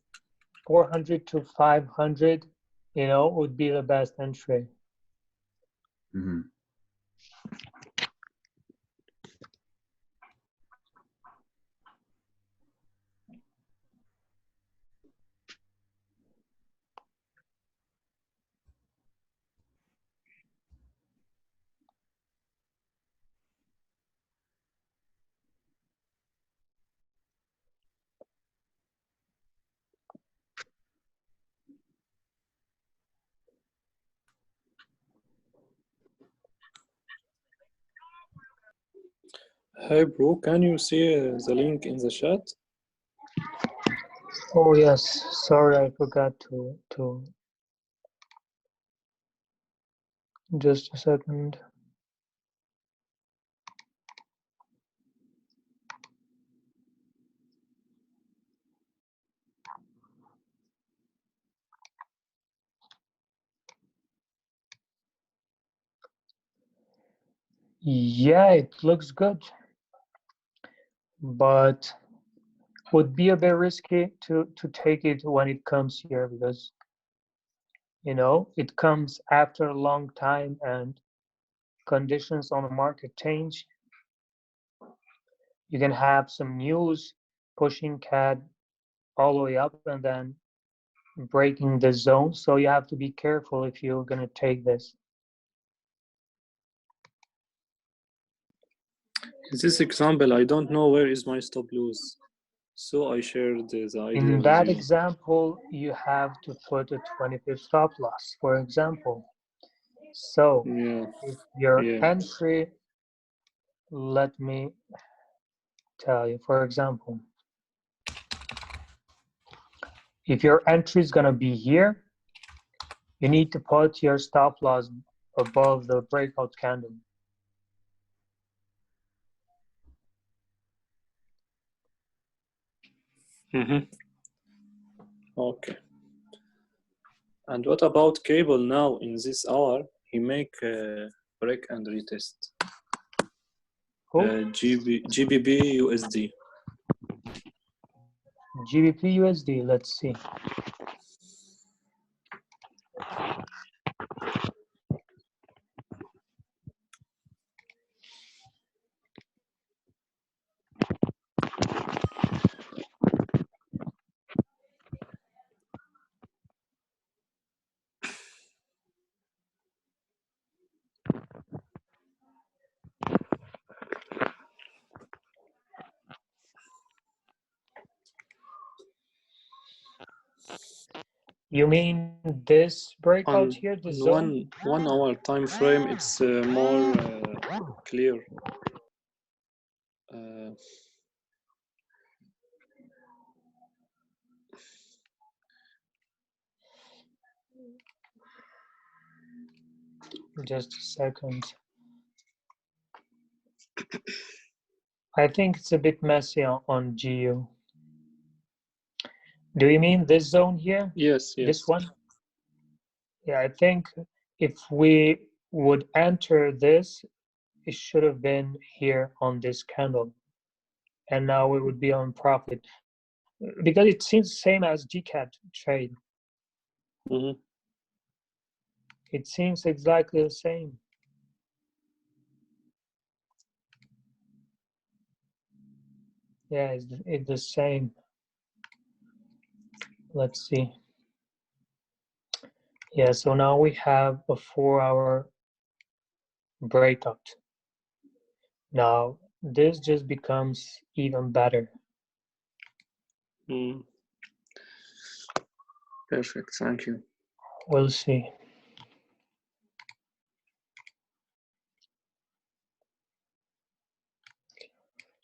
400 to 500, you know, would be the best entry. Mm-hmm. Hey bro, can you see the link in the chat? Oh yes, sorry, I forgot to just a second. Yeah, it looks good, but would be a bit risky to take it when it comes here, because you know it comes after a long time and conditions on the market change. You can have some news pushing CAD all the way up and then breaking the zone, so you have to be careful if you're going to take this. In this example, I don't know where is my stop loss, so I shared the idea In with that you. example, you have to put a 20 pip stop loss, for example. So Yeah, if your yeah. entry, let me tell you, for example, if your entry is going to be here, you need to put your stop loss above the breakout candle. Mm-hmm. Okay. And what about cable now in this hour? He make break and retest. Who? GBP USD. GBP USD. Let's see. You mean this breakout here, this zone? 1 hour time frame, it's more clear. Just a second. I think it's a bit messy on GU. Do you mean this zone here? Yes, yes. This one? Yeah, I think if we would enter this, it should have been here on this candle. And now we would be on profit. Because it seems the same as GCAT trade. Mm-hmm. It seems exactly the same. Yeah, it's the same. Let's see. Yeah, so now we have a 4-hour breakout. Now, this just becomes even better. Perfect, thank you. We'll see.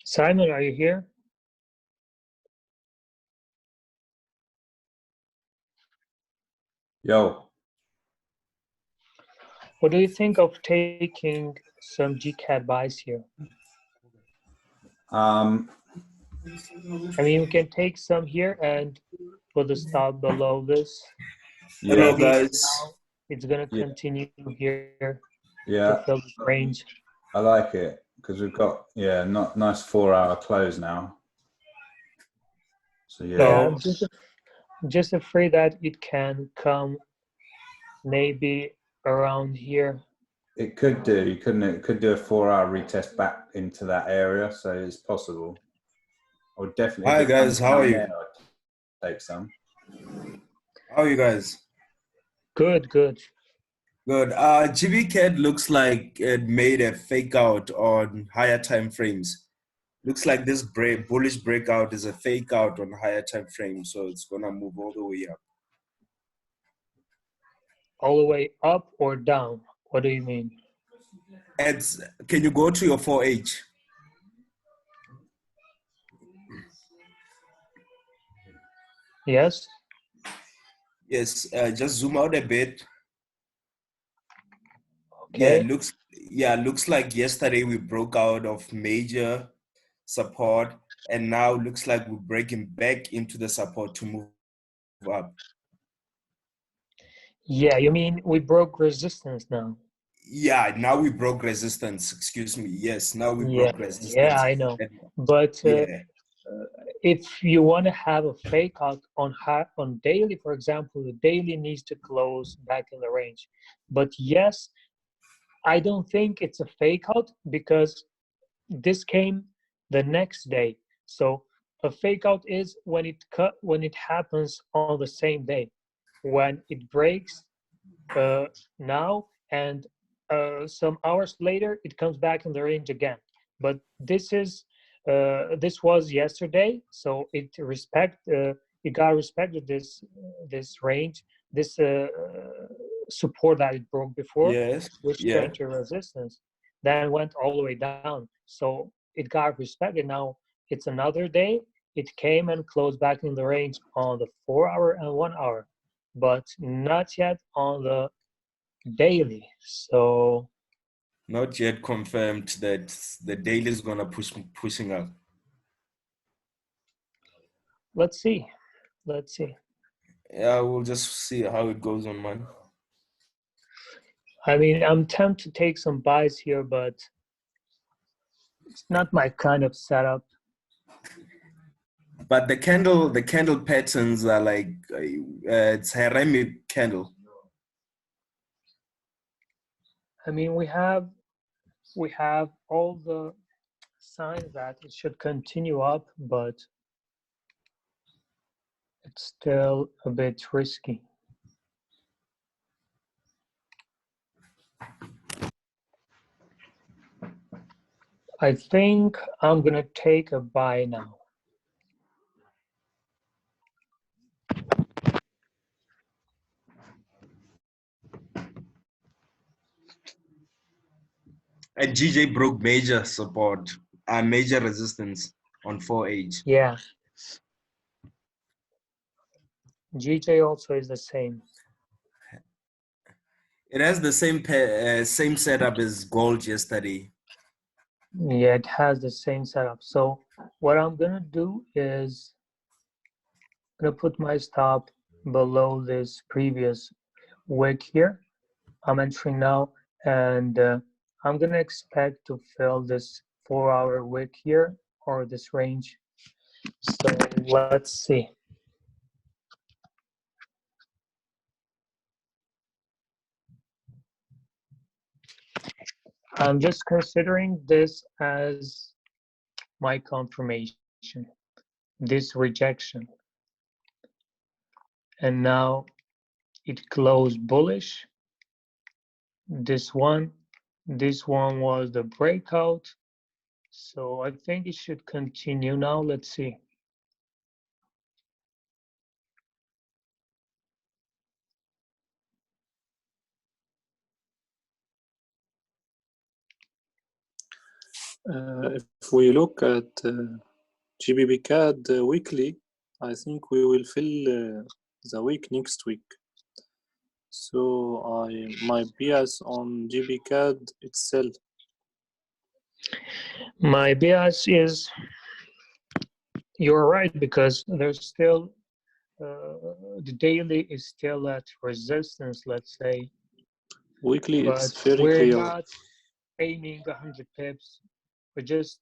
Simon, are you here? Yo. What do you think of taking some GCAT buys here? I mean, we can take some here and put the stop below this. Yeah. Maybe guys. it's gonna continue here Yeah. to fill the range. I like it because we've got not nice 4-hour close now. So Yeah, I'm just afraid that it can come maybe around here. It could do, couldn't it? It could do a 4-hour retest back into that area, so it's possible. I would definitely. Hi guys, how are you? Take some. How are you guys? Good, good. Good. GBCAD looks like it made a fake out on higher time frames. Looks like this bullish breakout is a fake out on higher time frames, so it's gonna move all the way up. All the way up or down? What do you mean? Can you go to your 4H? Yes. Yes. Just zoom out a bit. Okay. Looks like yesterday we broke out of major support, and now looks like we're breaking back into the support to move up. Yeah, you mean we broke resistance now? Yeah, now we broke resistance. Excuse me. Yes, now we broke resistance. Yeah, I know. But if you want to have a fake out on daily, for example, the daily needs to close back in the range. But yes, I don't think it's a fake out because this came the next day. So a fake out is when it happens on the same day, when it breaks now and some hours later it comes back in the range again. But this was yesterday, so it got respected this range, this support that it broke before, which turned to resistance, then went all the way down. So it got respected. Now it's another day. It came and closed back in the range on the 4-hour and 1-hour, but not yet on the daily. So not yet confirmed that the daily is gonna pushing up. let's see. Let's see. Yeah, we'll just see how it goes on, man. I mean, I'm tempted to take some buys here, but it's not my kind of setup. But the candle patterns are like it's ceramic candle. I mean, we have all the signs that it should continue up, but it's still a bit risky. I think I'm gonna take a buy now. And GJ broke major support and major resistance on 4H. Yeah. GJ also is the same. It has the same setup as gold yesterday. Yeah, it has the same setup. So what I'm gonna do is I'm gonna put my stop below this previous wick here. I'm entering now, and I'm gonna expect to fill this 4-hour wick here or this range. So let's see. I'm just considering this as my confirmation, this rejection. And now it closed bullish. This one was the breakout. So I think it should continue now. Let's see. If we look at GBP CAD weekly, I think we will fill the week next week. So my bias on GB CAD itself. My bias is you're right, because there's still the daily is still at resistance, let's say. Weekly, But it's very we're clear. not aiming 100 pips. We just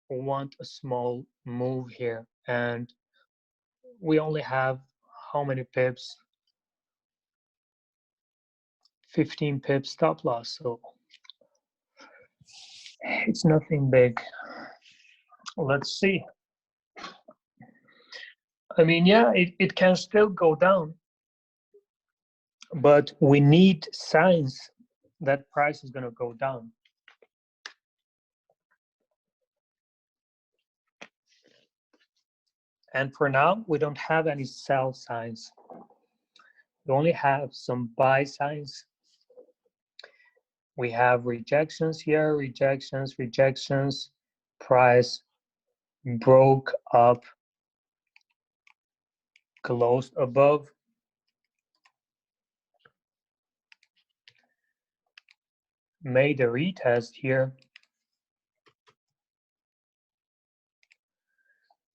want a small move here, and we only have how many pips? 15 pips stop loss, so it's nothing big. Let's see. I mean, yeah, it can still go down, but we need signs that price is going to go down. And for now, we don't have any sell signs. We only have some buy signs. We have rejections here, rejections, rejections. Price broke up, closed above. Made a retest here.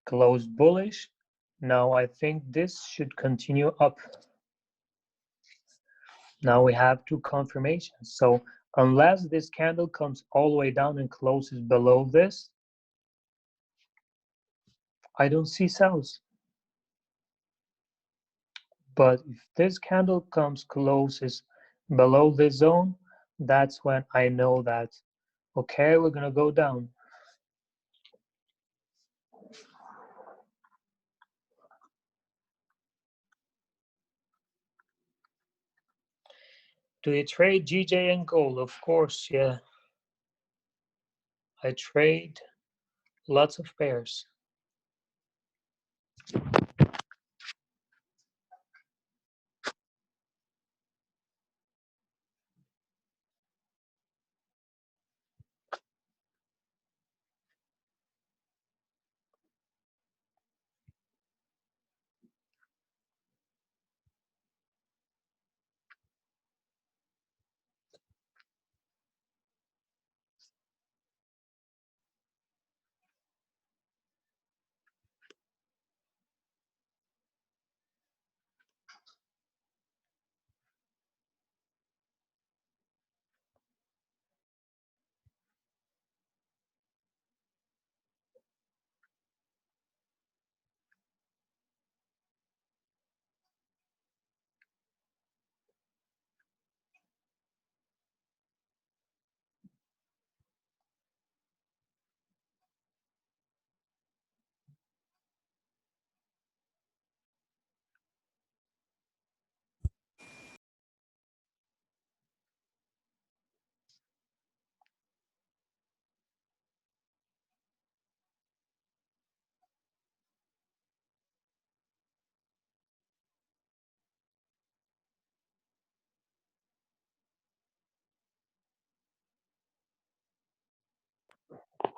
Closed bullish. Now I think this should continue up. Now we have two confirmations. So unless this candle comes all the way down and closes below this, I don't see sells. But if this candle closes below this zone, that's when I know that, okay, we're gonna go down. Do you trade GJ and gold? Of course, yeah. I trade lots of pairs.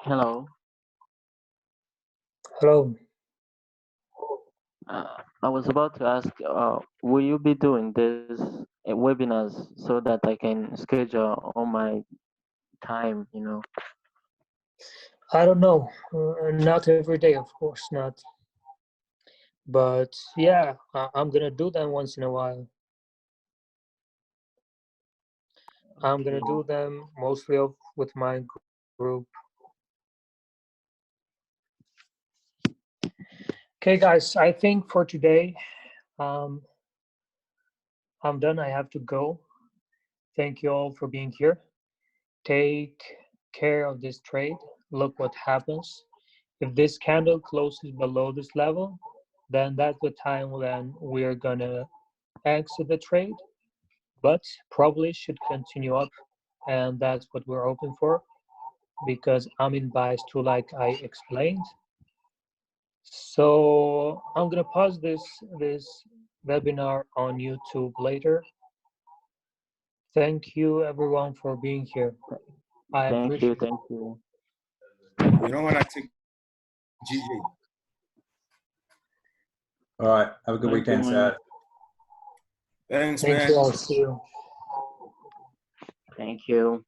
Hello. Hello. I was about to ask, will you be doing this webinars so that I can schedule all my time, you know? I don't know. Not every day, of course not. But yeah, I'm gonna do them once in a while. I'm gonna Okay. do them mostly with my group. Okay, guys, I think for today, um, I'm done. I have to go. Thank you all for being here. Take care of this trade. Look what happens. If this candle closes below this level, then that's the time when we're gonna exit the trade, but probably should continue up, and that's what we're hoping for because I'm in bias too, like I explained. So I'm gonna pause this webinar on YouTube later. Thank you everyone for being here. I Thank appreciate you. it. Thank you. You don't want to take GG. All right. Have a good Thank you, weekend, man. sir. Thanks, Thank man. you all. See you. Thank you.